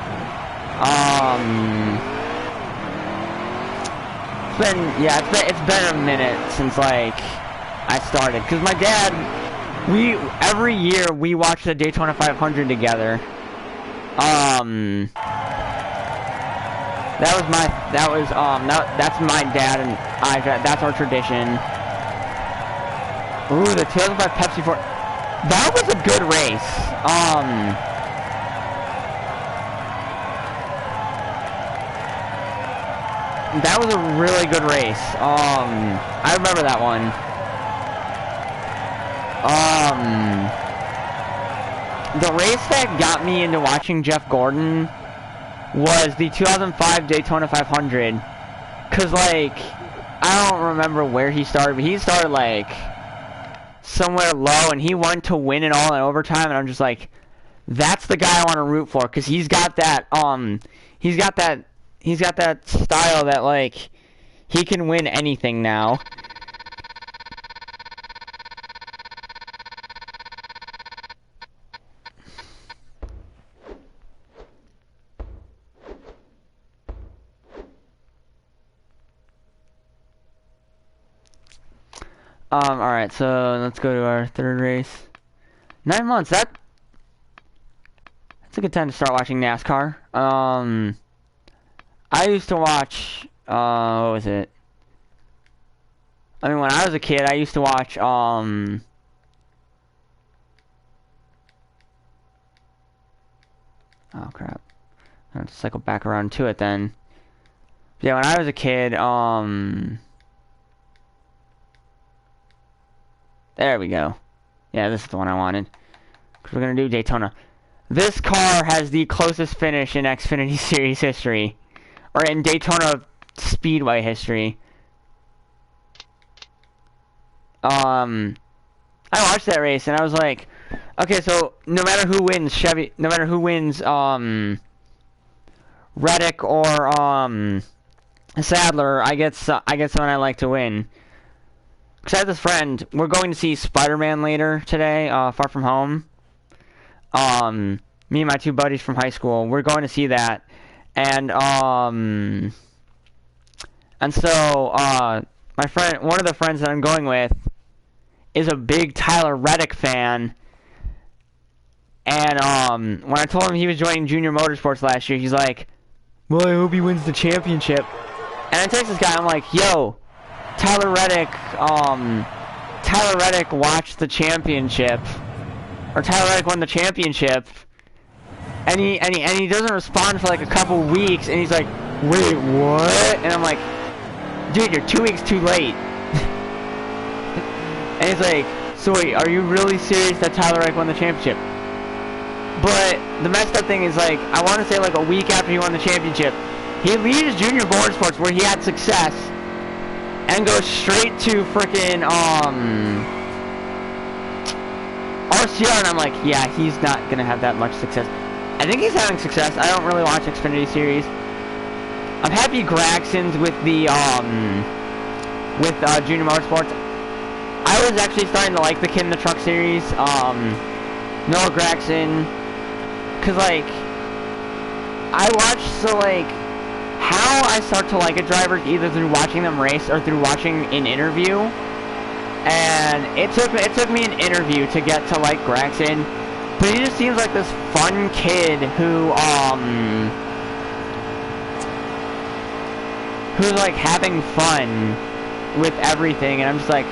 It's been a minute since like I started, because my dad, every year we watch the Daytona 500 together. That's my dad and I, that's our tradition. Ooh, the 2005 Pepsi Ford. That was a good race. That was a really good race. I remember that one. The race that got me into watching Jeff Gordon was the 2005 Daytona 500. Cause like, I don't remember where he started, but he started like somewhere low, and he went to win it all in overtime, and I'm just like, that's the guy I want to root for, cause he's got that style that like he can win anything now. Alright, so let's go to our third race. 9 months, that's a good time to start watching NASCAR. I used to watch, what was it? I mean, when I was a kid, I used to watch, oh crap. I'll have to cycle back around to it then. Yeah, when I was a kid, there we go. Yeah, this is the one I wanted. Because we're going to do Daytona. This car has the closest finish in Xfinity Series history. Or in Daytona Speedway history. I watched that race and I was like, okay, so no matter who wins, Reddick or Sadler, I get someone I like to win. Because I have this friend, we're going to see Spider-Man later today, Far From Home. Me and my two buddies from high school, we're going to see that. And so, my friend, one of the friends that I'm going with, is a big Tyler Reddick fan. And, when I told him he was joining Junior Motorsports last year, he's like, well, I hope he wins the championship. And I text this guy, I'm like, yo, Tyler Reddick watched the championship, or Tyler Reddick won the championship, and he doesn't respond for like a couple weeks, and he's like, wait, what? And I'm like, dude, you're 2 weeks too late. And he's like, so wait, are you really serious that Tyler Reddick won the championship? But the messed up thing is, like, I want to say like a week after he won the championship, he leaves Junior Motorsports where he had success and goes straight to frickin' RCR, and I'm like, yeah, he's not gonna have that much success. I think he's having success. I don't really watch Xfinity Series. I'm happy Gragson's with the Junior Motorsports. I was actually starting to like the Kid in the Truck series, Noah Gragson, cause like I watched, so like how I start to like a driver either through watching them race or through watching an interview, and it took me an interview to get to like Gragson, but he just seems like this fun kid who's like having fun with everything, and I'm just like,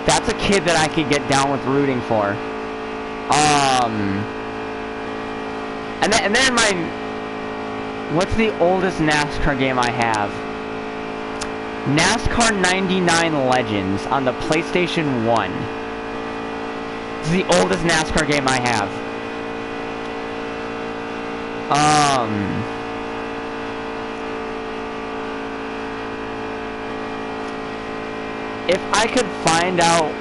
that's a kid that I could get down with rooting for. And then what's the oldest NASCAR game I have? NASCAR 99 Legends on the PlayStation 1. It's the oldest NASCAR game I have. If I could find out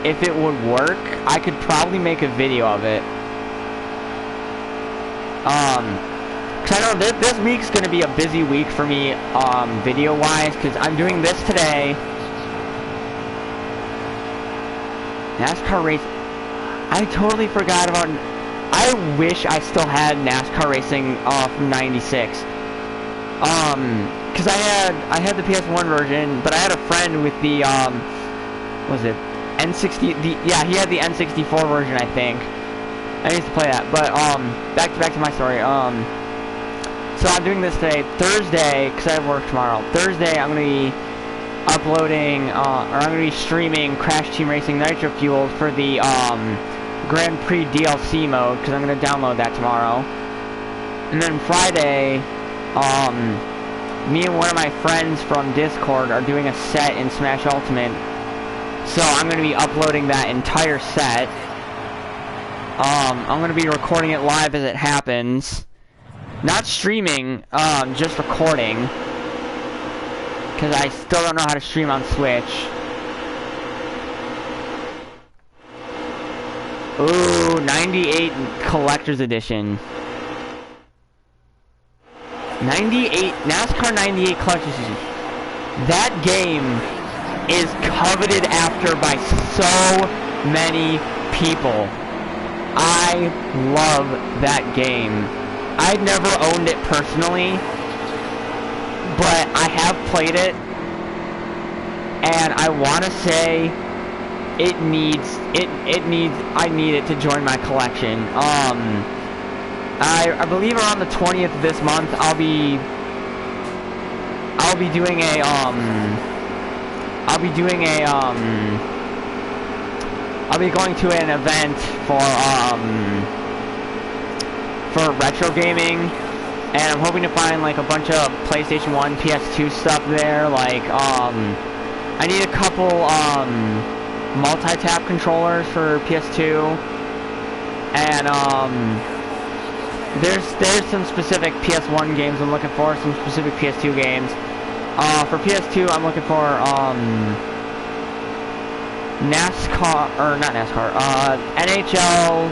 if it would work, I could probably make a video of it. Cause I know this week's gonna be a busy week for me, video-wise, cause I'm doing this today. NASCAR race. I totally forgot about. I wish I still had NASCAR racing from '96. Cause I had the PS1 version, but I had a friend with the what was it, N60? Yeah, he had the N64 version, I think. I used to play that, but back to my story. So I'm doing this today, Thursday, because I have work tomorrow. Thursday, I'm gonna be uploading, or I'm gonna be streaming Crash Team Racing Nitro Fueled for the Grand Prix DLC mode, because I'm gonna download that tomorrow. And then Friday, me and one of my friends from Discord are doing a set in Smash Ultimate. So I'm going to be uploading that entire set. I'm going to be recording it live as it happens. Not streaming, just recording. Because I still don't know how to stream on Switch. Ooh, 98 Collector's Edition. 98, NASCAR 98 Collector's Edition. That game is coveted after by so many people. I love that game. I've never owned it personally, but I have played it, and I want to say I need it to join my collection. I believe around the 20th of this month I'll be doing a I'll be going to an event for retro gaming, and I'm hoping to find like a bunch of PlayStation 1, PS2 stuff there. Like I need a couple multi-tap controllers for PS2, and there's some specific PS1 games I'm looking for, some specific PS2 games. For PS2, I'm looking for Nascar, or not NASCAR, NHL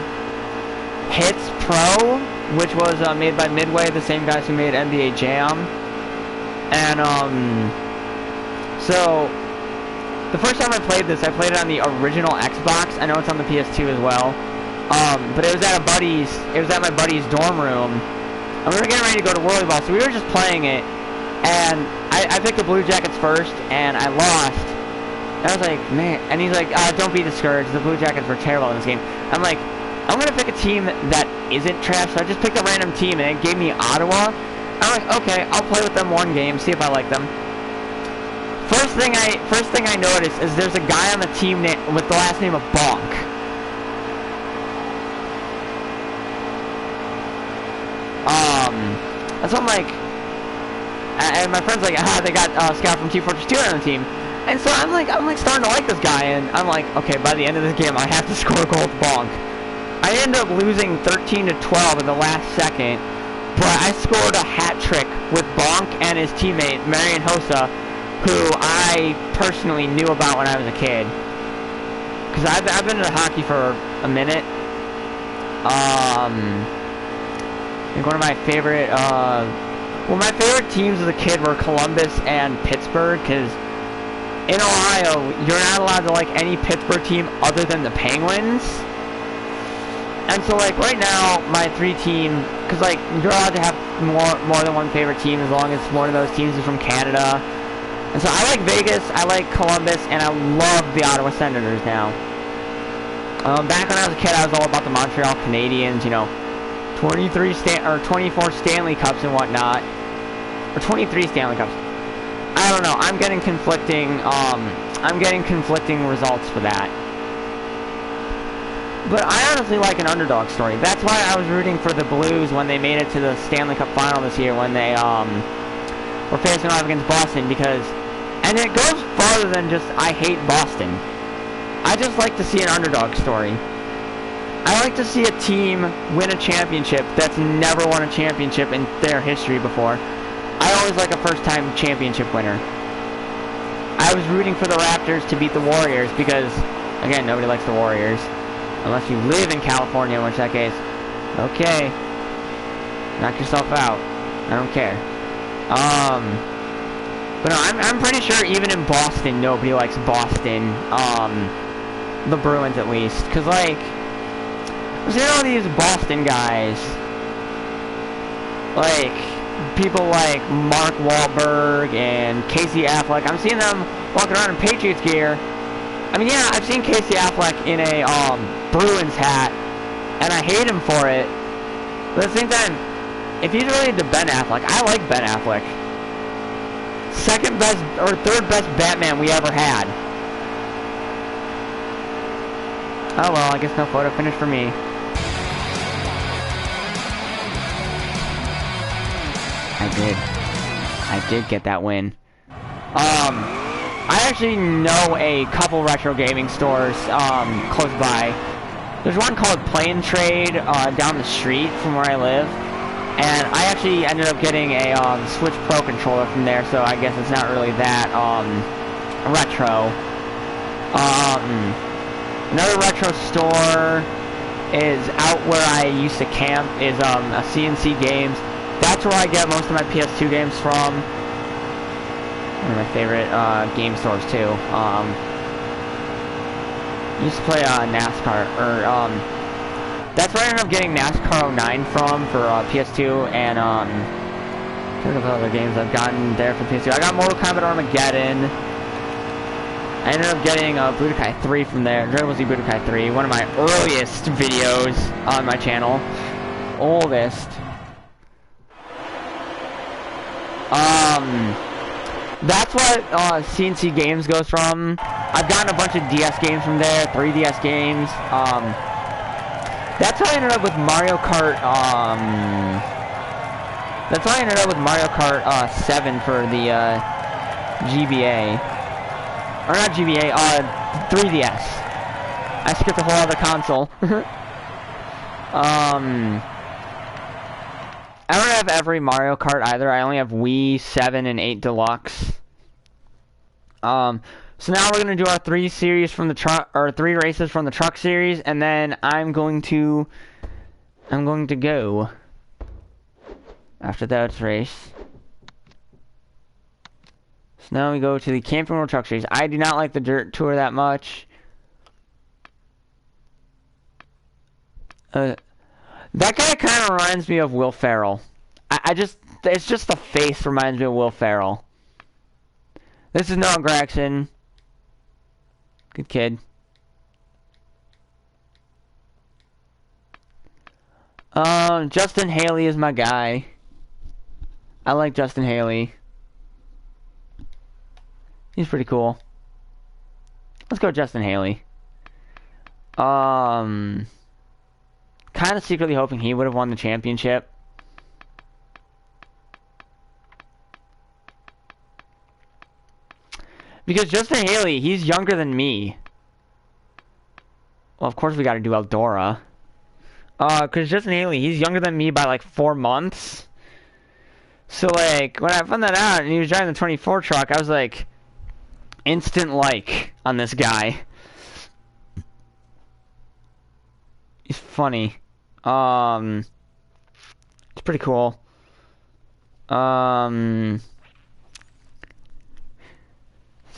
Hits Pro, which was made by Midway, the same guys who made NBA Jam. And so the first time I played this, I played it on the original Xbox. I know it's on the PS2 as well. But it was at my buddy's dorm room, and we were getting ready to go to Whirly Ball, so we were just playing it, and I picked the Blue Jackets first, and I lost. And I was like, man, and he's like, don't be discouraged, the Blue Jackets were terrible in this game. I'm like, I'm gonna pick a team that isn't trash, so I just picked a random team, and it gave me Ottawa. I'm like, okay, I'll play with them one game, see if I like them. First thing I noticed is there's a guy on the team with the last name of Bonk. And so I'm like, and my friend's like, they got Scout from Team Fortress 2 on the team. And so I'm like starting to like this guy, and I'm like, okay, by the end of this game, I have to score a goal with Bonk. I ended up losing 13-12 in the last second, but I scored a hat trick with Bonk and his teammate, Marian Hossa, who I personally knew about when I was a kid. Because I've been into hockey for a minute. I think one of my favorite, well, my favorite teams as a kid were Columbus and Pittsburgh, because in Ohio, you're not allowed to like any Pittsburgh team other than the Penguins. And so, like, right now, my three-team, because, like, you're allowed to have more than one favorite team as long as one of those teams is from Canada. And so I like Vegas, I like Columbus, and I love the Ottawa Senators now. Back when I was a kid, I was all about the Montreal Canadiens, you know, 24 Stanley Cups and whatnot, or 23 Stanley Cups. I don't know. I'm getting conflicting results for that. But I honestly like an underdog story. That's why I was rooting for the Blues when they made it to the Stanley Cup Final this year, when they were facing off against Boston, because, and it goes farther than just I hate Boston. I just like to see an underdog story. I like to see a team win a championship that's never won a championship in their history before. I always like a first-time championship winner. I was rooting for the Raptors to beat the Warriors because, again, nobody likes the Warriors. Unless you live in California, in which that case, okay, knock yourself out. I don't care. But no, I'm pretty sure even in Boston, nobody likes Boston. The Bruins, at least, because like, I'm seeing all these Boston guys, like people like Mark Wahlberg and Casey Affleck. I'm seeing them walking around in Patriots gear. I mean, yeah, I've seen Casey Affleck in a Bruins hat, and I hate him for it. But at the same time, if he's related to Ben Affleck, I like Ben Affleck. Second best or third best Batman we ever had. Oh well, I guess no photo finish for me. I did. I did get that win. I actually know a couple retro gaming stores close by. There's one called Play and Trade down the street from where I live, and I actually ended up getting a Switch Pro controller from there, so I guess it's not really that retro. Another retro store is out where I used to camp, is a CNC Games. That's where I get most of my PS2 games from. One of my favorite game stores too. Used to play Nascar, or that's where I ended up getting NASCAR 09 from for PS2, and there's other games I've gotten there for PS2. I got Mortal Kombat Armageddon. I ended up getting Budokai 3 from there. Dragon Ball Z Budokai 3, one of my earliest videos on my channel. Oldest. That's what CNC Games goes from. I've gotten a bunch of DS games from there, 3DS games. That's how I ended up with Mario Kart. That's how I ended up with Mario Kart 7 for the GBA, or not GBA, 3DS. I skipped a whole other console. I don't have every Mario Kart either. I only have Wii, 7, and 8 Deluxe. So now we're gonna do our 3 series from the truck, or 3 races from the truck series, and then I'm going to go after that race. So now we go to the Camping World Truck Series. I do not like the Dirt Tour that much. That guy kind of reminds me of Will Ferrell. It's just the face reminds me of Will Ferrell. This is Noah Gregson. Good kid. Justin Haley is my guy. I like Justin Haley. He's pretty cool. Let's go Justin Haley. Kind of secretly hoping he would have won the championship. Because Justin Haley, he's younger than me. Well, of course we gotta do Eldora. Because Justin Haley, he's younger than me by like 4 months. So like, when I found that out and he was driving the 24 truck, I was like, instant like on this guy. He's funny. It's pretty cool. So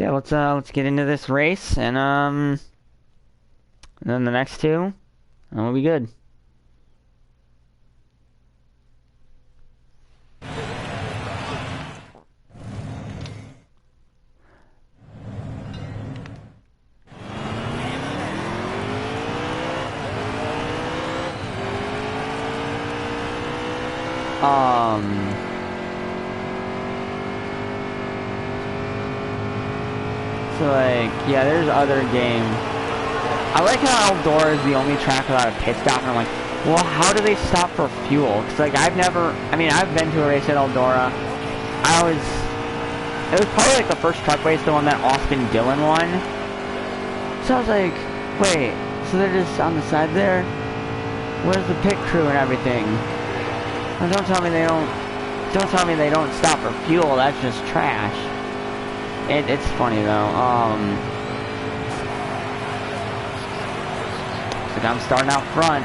yeah, let's get into this race, and then the next 2, and we'll be good. So like, yeah, there's other games. I like how Eldora is the only track without a pit stop, and I'm like, well, how do they stop for fuel? Because like, I've been to a race at Eldora. It was probably like the first truck race, the one that Austin Dillon won. So I was like, wait, so they're just on the side there? Where's the pit crew and everything? And don't tell me they don't stop for fuel. That's just trash. It's funny though. So I'm starting out front.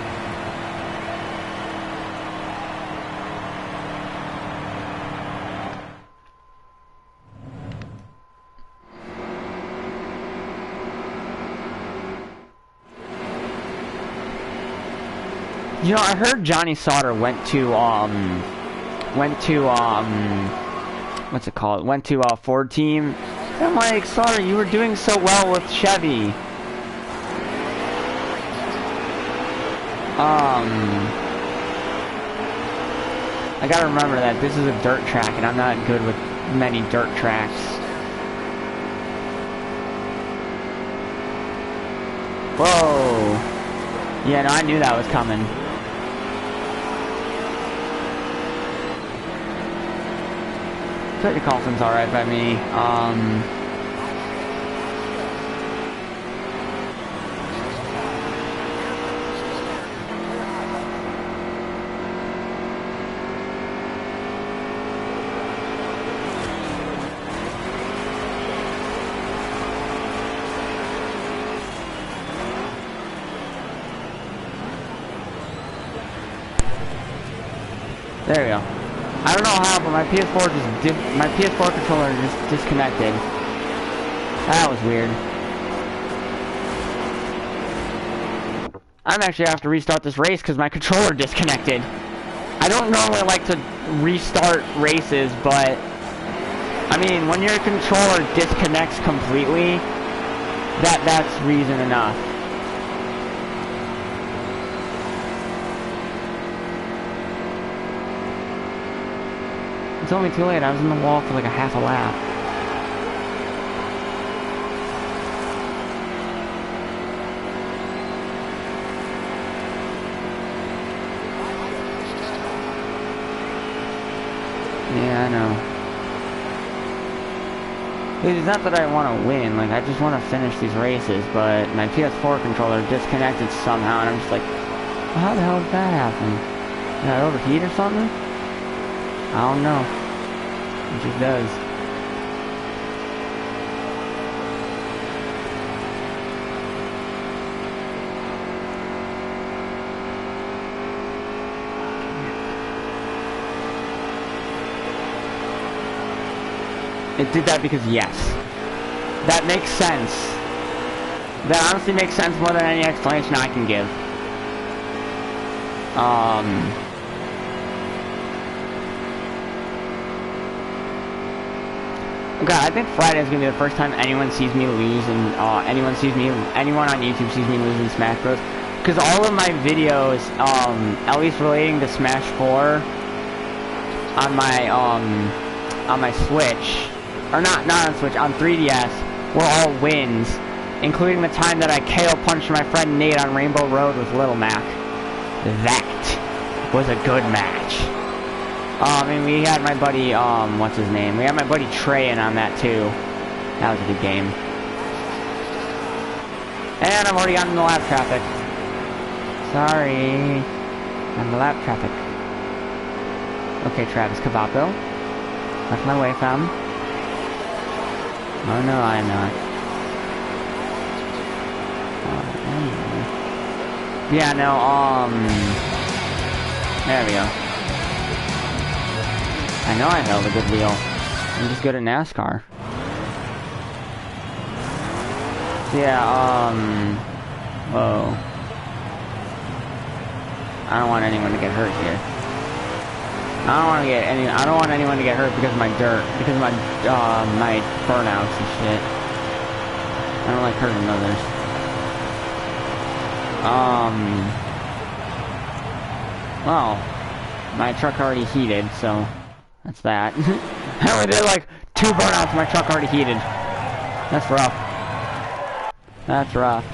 You know, I heard Johnny Sauter went to what's it called? Went to a Ford team. And I'm like, Sauter, you were doing so well with Chevy. I gotta remember that this is a dirt track, and I'm not good with many dirt tracks. Whoa. Yeah, no, I knew that was coming. Toyota Carlson's alright by me. There we go. I don't know how, but my PS4 controller just disconnected. That was weird. I'm actually gonna have to restart this race because my controller disconnected. I don't normally like to restart races, but I mean, when your controller disconnects completely, that's reason enough. It's only too late. I was in the wall for like a half a lap. Yeah, I know. Dude, it's not that I want to win. Like, I just want to finish these races, but my PS4 controller disconnected somehow, and I'm just like, well, how the hell did that happen? Did I overheat or something? I don't know. It just does. It did that because yes. That makes sense. That honestly makes sense more than any explanation I can give. Okay, I think Friday is gonna be the first time anyone sees me lose, and anyone on YouTube sees me lose in Smash Bros. Because all of my videos, at least relating to Smash 4, on my Switch, or not on Switch, on 3DS, were all wins, including the time that I KO punched my friend Nate on Rainbow Road with Little Mac. That was a good match. And we had my buddy, what's his name? We had my buddy Trey in on that too. That was a good game. And I've already gotten the lap traffic. Sorry. I'm the lap traffic. Okay, Travis Cavapo. That's my way, fam. Oh no, I'm not. Anyway. Yeah, no, there we go. I know I held a good wheel. I'm just good at NASCAR. Yeah, whoa. I don't want anyone to get hurt here. I don't want anyone to get hurt because of my dirt, because of my burnouts and shit. I don't like hurting others. Well, my truck already heated, so that's that. I only did like 2 burnouts, my truck already heated. That's rough. That's rough.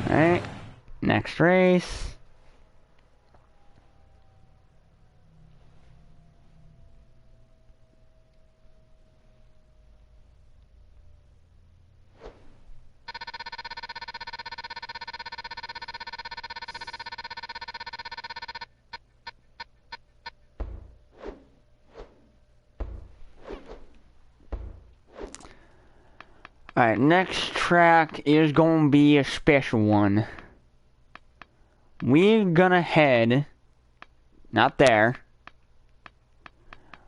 Alright, next race. Alright, next track is gonna be a special one. We're gonna head, not there.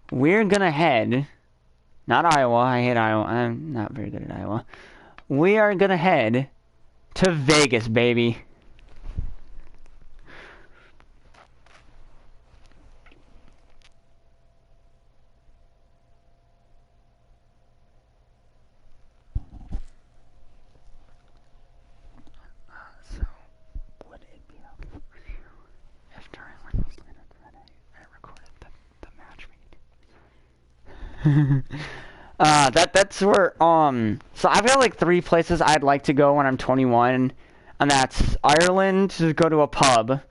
We're gonna head, not Iowa, I hate Iowa, I'm not very good at Iowa. We are gonna head to Vegas, baby. That's where, so I've got like 3 places I'd like to go when I'm 21, and that's Ireland to go to a pub,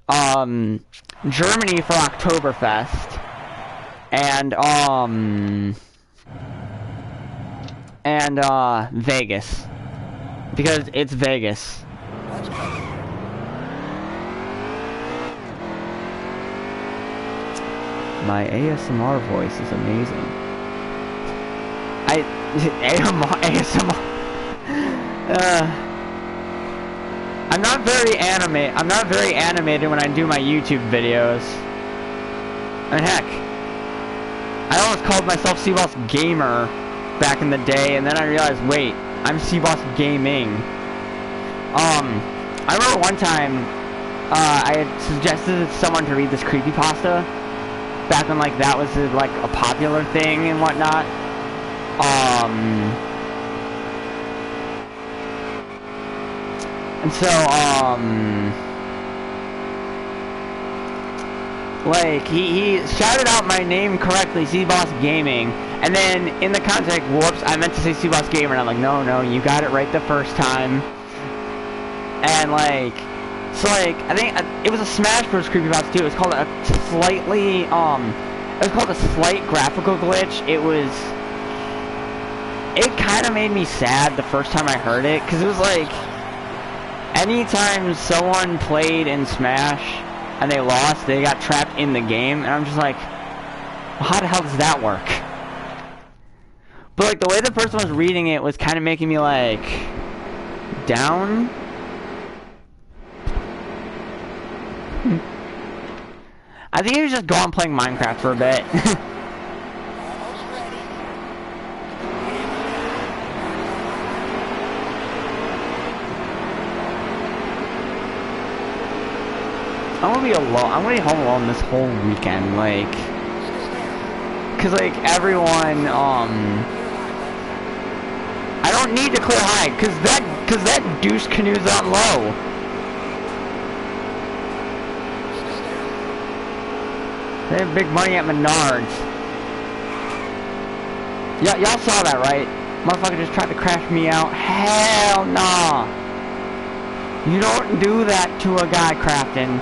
Germany for Oktoberfest, and Vegas, because it's Vegas. My ASMR voice is amazing. ASMR. I'm not very animated when I do my YouTube videos. I mean, heck, I almost called myself C-Boss Gamer back in the day, and then I realized, wait, I'm C-Boss Gaming. I remember one time, I had suggested someone to read this creepypasta, back when, like, that was, like, a popular thing and whatnot. And so, like, he shouted out my name correctly, C-Boss Gaming, and then in the context, whoops, I meant to say C-Boss Gamer, and I'm like, no, you got it right the first time. And, like, so, like, I think it was a Smash Bros. Creepypasta too. It was called a slightly, it was called a slight graphical glitch. It kind of made me sad the first time I heard it, because it was like, anytime someone played in Smash and they lost, they got trapped in the game, and I'm just like, well, how the hell does that work? But, like, the way the person was reading it was kind of making me, like, down. I think he was just going playing Minecraft for a bit. I'm gonna be alone. I'm gonna be home alone this whole weekend, like, cause like everyone, I don't need to clear high, cause that douche canoe's on low. They have big money at Menards. Yeah, y'all saw that, right? Motherfucker just tried to crash me out. Hell nah. You don't do that to a guy, Crafton.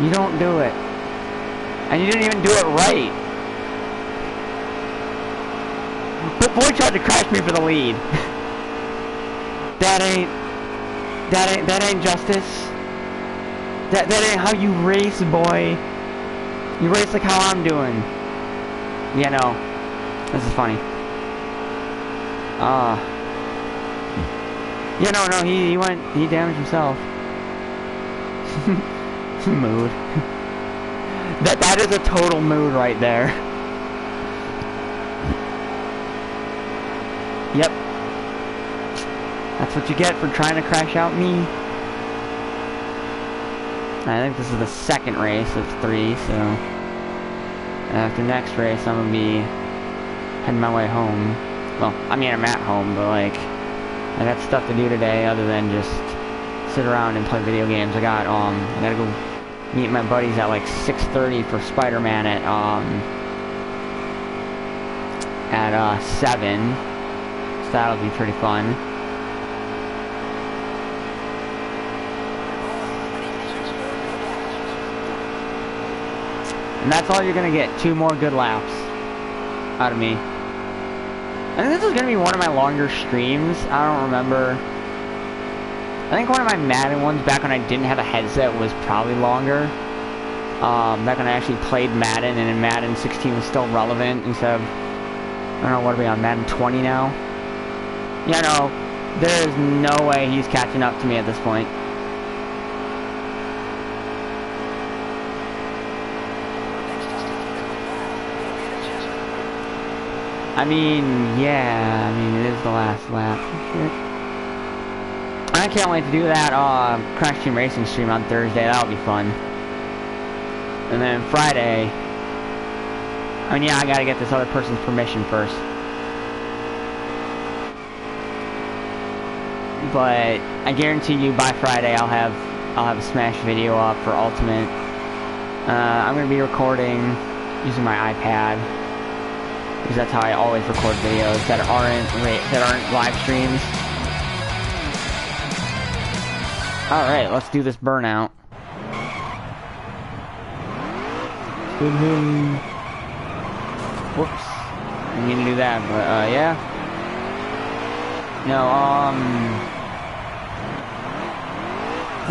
You don't do it. And you didn't even do it right. But boy tried to crash me for the lead. That ain't justice. That ain't how you race, boy. You race like how I'm doing. Yeah, no. This is funny. Yeah, no, he damaged himself. Mood. That is a total mood right there. Yep. That's what you get for trying to crash out me. I think this is the second race of 3, so after next race I'm gonna be heading my way home. Well, I mean I'm at home, but like I got stuff to do today other than just sit around and play video games. I gotta go meet my buddies at like 6:30 for Spider-Man at 7. So that'll be pretty fun. And that's all you're gonna get, 2 more good laps out of me. I think this is gonna be one of my longer streams. I don't remember. I think one of my Madden ones back when I didn't have a headset was probably longer. Back when I actually played Madden and in Madden 16 was still relevant instead of, I don't know, what are we on, Madden 20 now? Yeah, no, there is no way he's catching up to me at this point. I mean, yeah, I mean, it is the last lap. Shit. I can't wait to do that Crash Team Racing stream on Thursday. That'll be fun. And then Friday, I mean, yeah, I gotta get this other person's permission first. But I guarantee you by Friday I'll have a Smash video up for Ultimate. I'm gonna be recording using my iPad, because that's how I always record videos that aren't live streams. Alright, let's do this burnout. Whoops. I didn't mean to do that, but, yeah. No,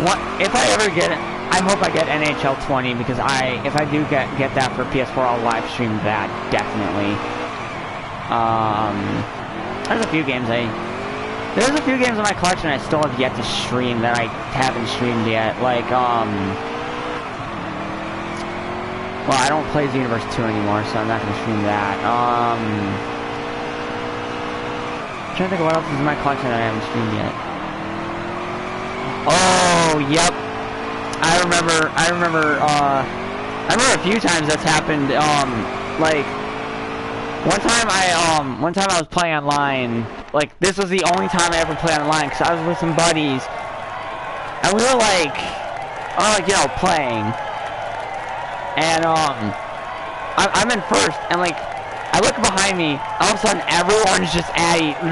what, if I ever get it, I hope I get NHL 20, because if I do get that for PS4, I'll live stream that, definitely. There's a few games in my collection I still have yet to stream that I haven't streamed yet, like, well, I don't play Xenoverse 2 anymore, so I'm not gonna stream that, I'm trying to think of what else is in my collection that I haven't streamed yet. Oh, yep. I remember a few times that's happened, like, one time I was playing online, like, this was the only time I ever played online, because I was with some buddies, and we were like, you know, playing, and, I'm in first, and, like, I look behind me, all of a sudden, everyone's just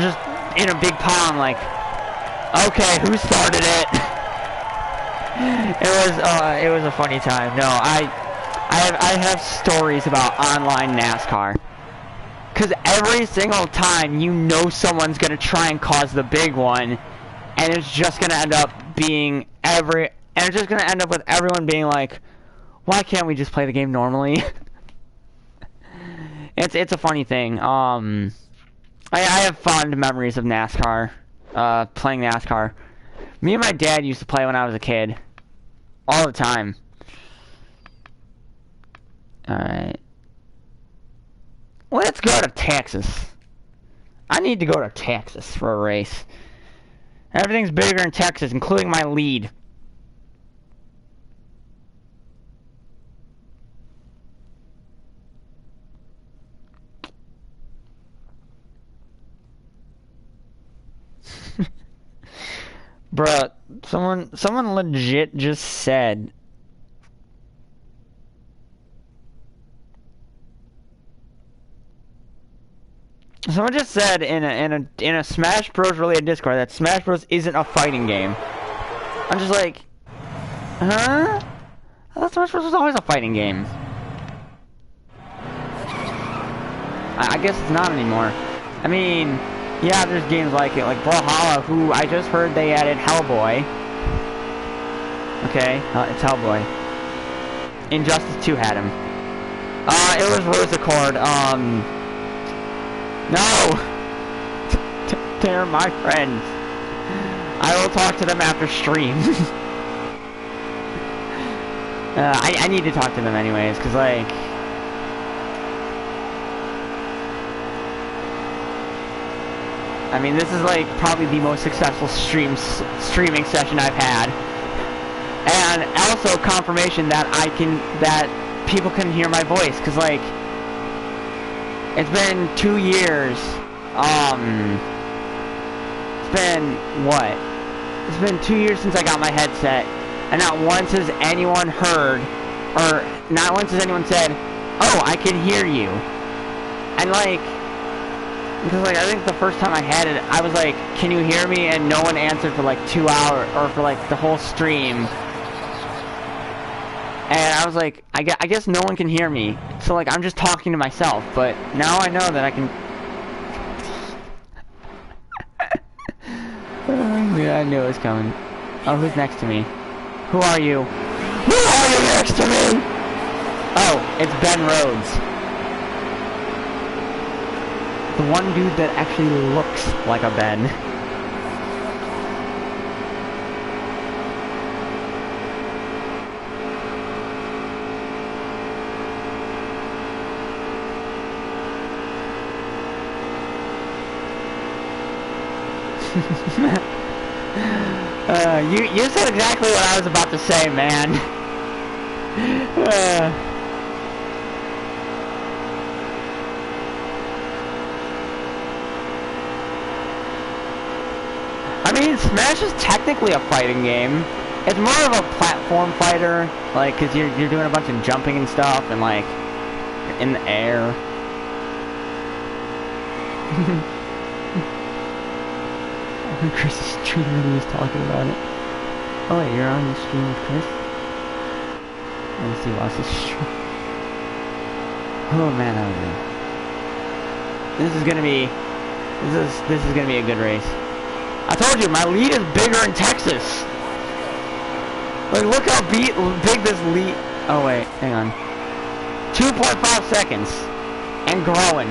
just in a big pile, I'm like, okay, who started it? It was a funny time. No, I have stories about online NASCAR. Cause every single time you know someone's gonna try and cause the big one, and it's just gonna end up being it's just gonna end up with everyone being like, why can't we just play the game normally? It's a funny thing. I have fond memories of NASCAR, playing NASCAR. Me and my dad used to play when I was a kid. All the time. Alright. Let's go to Texas. I need to go to Texas for a race. Everything's bigger in Texas, including my lead. Bruh, someone legit just said someone just said in a Smash Bros. Related Discord that Smash Bros. Isn't a fighting game. I'm just like, huh? I thought Smash Bros. Was always a fighting game. I guess it's not anymore. I mean, yeah, there's games like it, like Brawlhalla, who I just heard they added Hellboy. Okay, it's Hellboy. Injustice 2 had him. It was Rose Accord, no! They're my friends. I will talk to them after stream. I need to talk to them anyways, cause like, I mean, this is like probably the most successful streaming session I've had, and also confirmation that that people can hear my voice, cause like, it's been 2 years. It's been what? It's been 2 years since I got my headset, and not once has anyone heard, or not once has anyone said, "Oh, I can hear you," and like. Because, like, I think the first time I had it, I was like, can you hear me? And no one answered for, like, 2 hours, or for, like, the whole stream. And I was like, I guess no one can hear me. So, like, I'm just talking to myself. But now I know that I can... Yeah, I knew it was coming. Oh, who's next to me? Who are you? Who are you next to me? Oh, it's Ben Rhodes. The one dude that actually looks like a Ben. You said exactly what I was about to say, man. I mean, Smash is technically a fighting game. It's more of a platform fighter, like, cause you're doing a bunch of jumping and stuff, and like, you're in the air. Chris is streaming and he's talking about it. Oh wait, you're on the stream with Chris? Let me see, watch this stream. Oh man, that was good. This is gonna be a good race. I told you, my lead is bigger in Texas. Like, look how big this lead. Oh wait, hang on. 2.5 seconds and growing.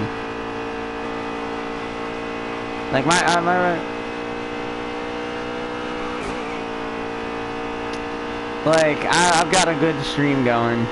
Like I've got a good stream going.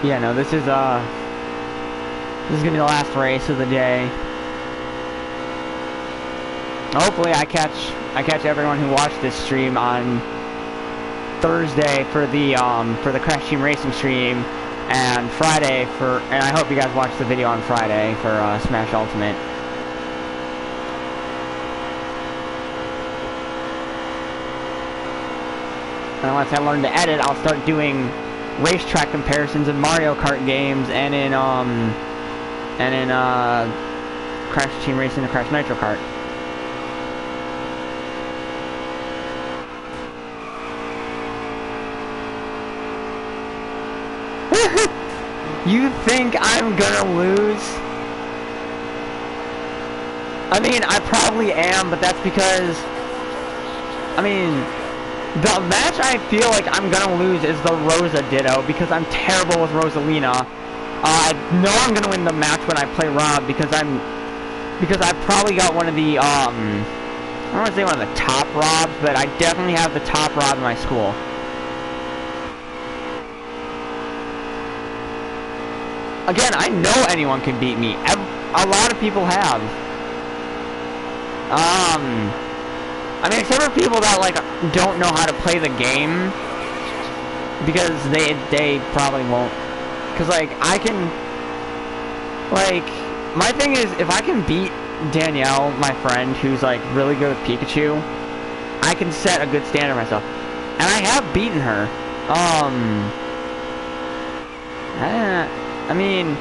Yeah, no, this is gonna be the last race of the day. Hopefully I catch everyone who watched this stream on Thursday for the Crash Team Racing stream, and Friday and I hope you guys watched the video on Friday for Smash Ultimate. And once I learn to edit, I'll start doing racetrack comparisons in Mario Kart games and in Crash Team Racing and Crash Nitro Kart. You think I'm gonna lose? I mean, I probably am, but that's because, I mean, the match I feel like I'm gonna lose is the Rosa Ditto, because I'm terrible with Rosalina. I know I'm gonna win the match when I play Rob, because I probably got one of the, I don't want to say one of the top Robs, but I definitely have the top Rob in my school. Again, I know anyone can beat me. A lot of people have. I mean, except for people that, like, don't know how to play the game. Because they probably won't. Because, like, I can... Like, my thing is, if I can beat Danielle, my friend, who's, like, really good with Pikachu, I can set a good standard myself. And I have beaten her. I mean,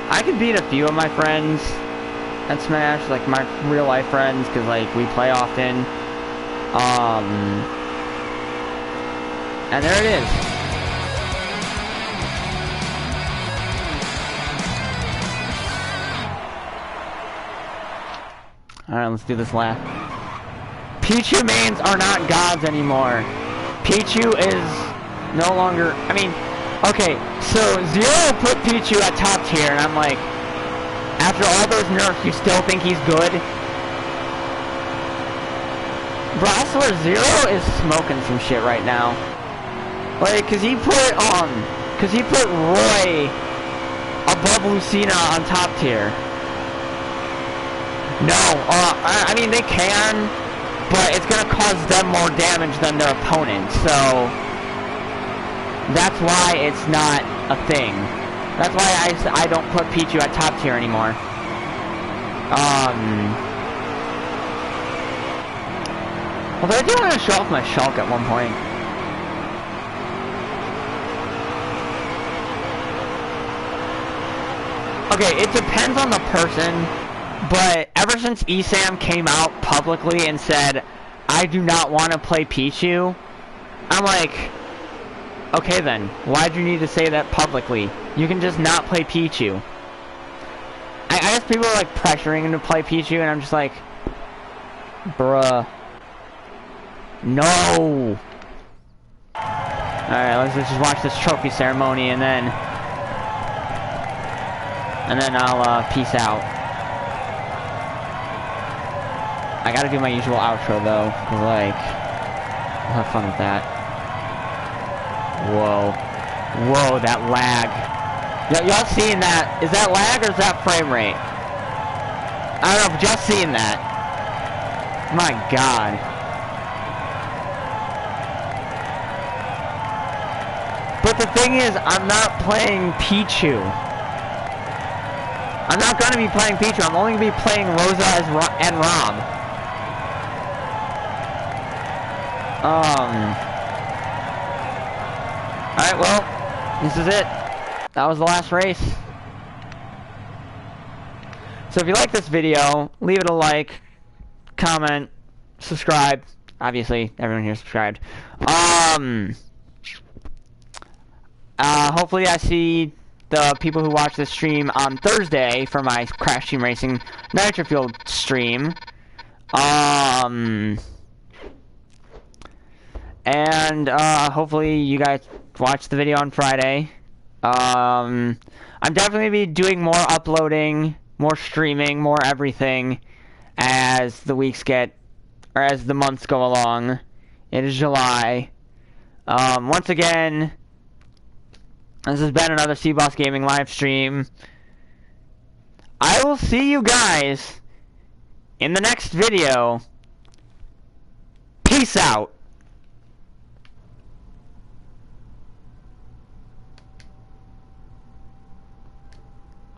I could beat a few of my friends at Smash, like my real life friends, because like we play often. And there it is. Alright, let's do this lap. Pichu mains are not gods anymore. Pichu is no longer, I mean, okay, so Zero put Pichu at top tier, and I'm like, after all those nerfs, you still think he's good? Bro, I swear Zero is smoking some shit right now. Like, cause he put Roy above Lucina on top tier. No, I mean, they can, but it's gonna cause them more damage than their opponent, so that's why it's not a thing. That's why I don't put Pichu at top tier anymore. Although I do want to show off my Shulk at one point. Okay, it depends on the person, but ever since ESAM came out publicly and said, I do not want to play Pichu, I'm like, okay then, why'd you need to say that publicly? You can just not play Pichu. I guess people are like pressuring him to play Pichu, and I'm just like, bruh. No! Alright, let's just watch this trophy ceremony, and then I'll, peace out. I gotta do my usual outro, though, because, like, I'll have fun with that. Whoa. Whoa, that lag. Y'all seeing that? Is that lag, or is that frame rate? I don't know, just seeing that. My god. But the thing is, I'm not playing Pichu. I'm not gonna be playing Pichu, I'm only gonna be playing Rosa and Rob. Alright, well, this is it. That was the last race. So if you like this video, leave it a like, comment, subscribe. Obviously, everyone here subscribed. Hopefully I see the people who watch this stream on Thursday for my Crash Team Racing Nitro Fuel stream. And hopefully you guys watch the video on Friday. I'm definitely going to be doing more uploading, more streaming, more everything as the weeks get, or as the months go along. It is July. Once again, this has been another C-Boss Gaming live stream. I will see you guys in the next video. Peace out.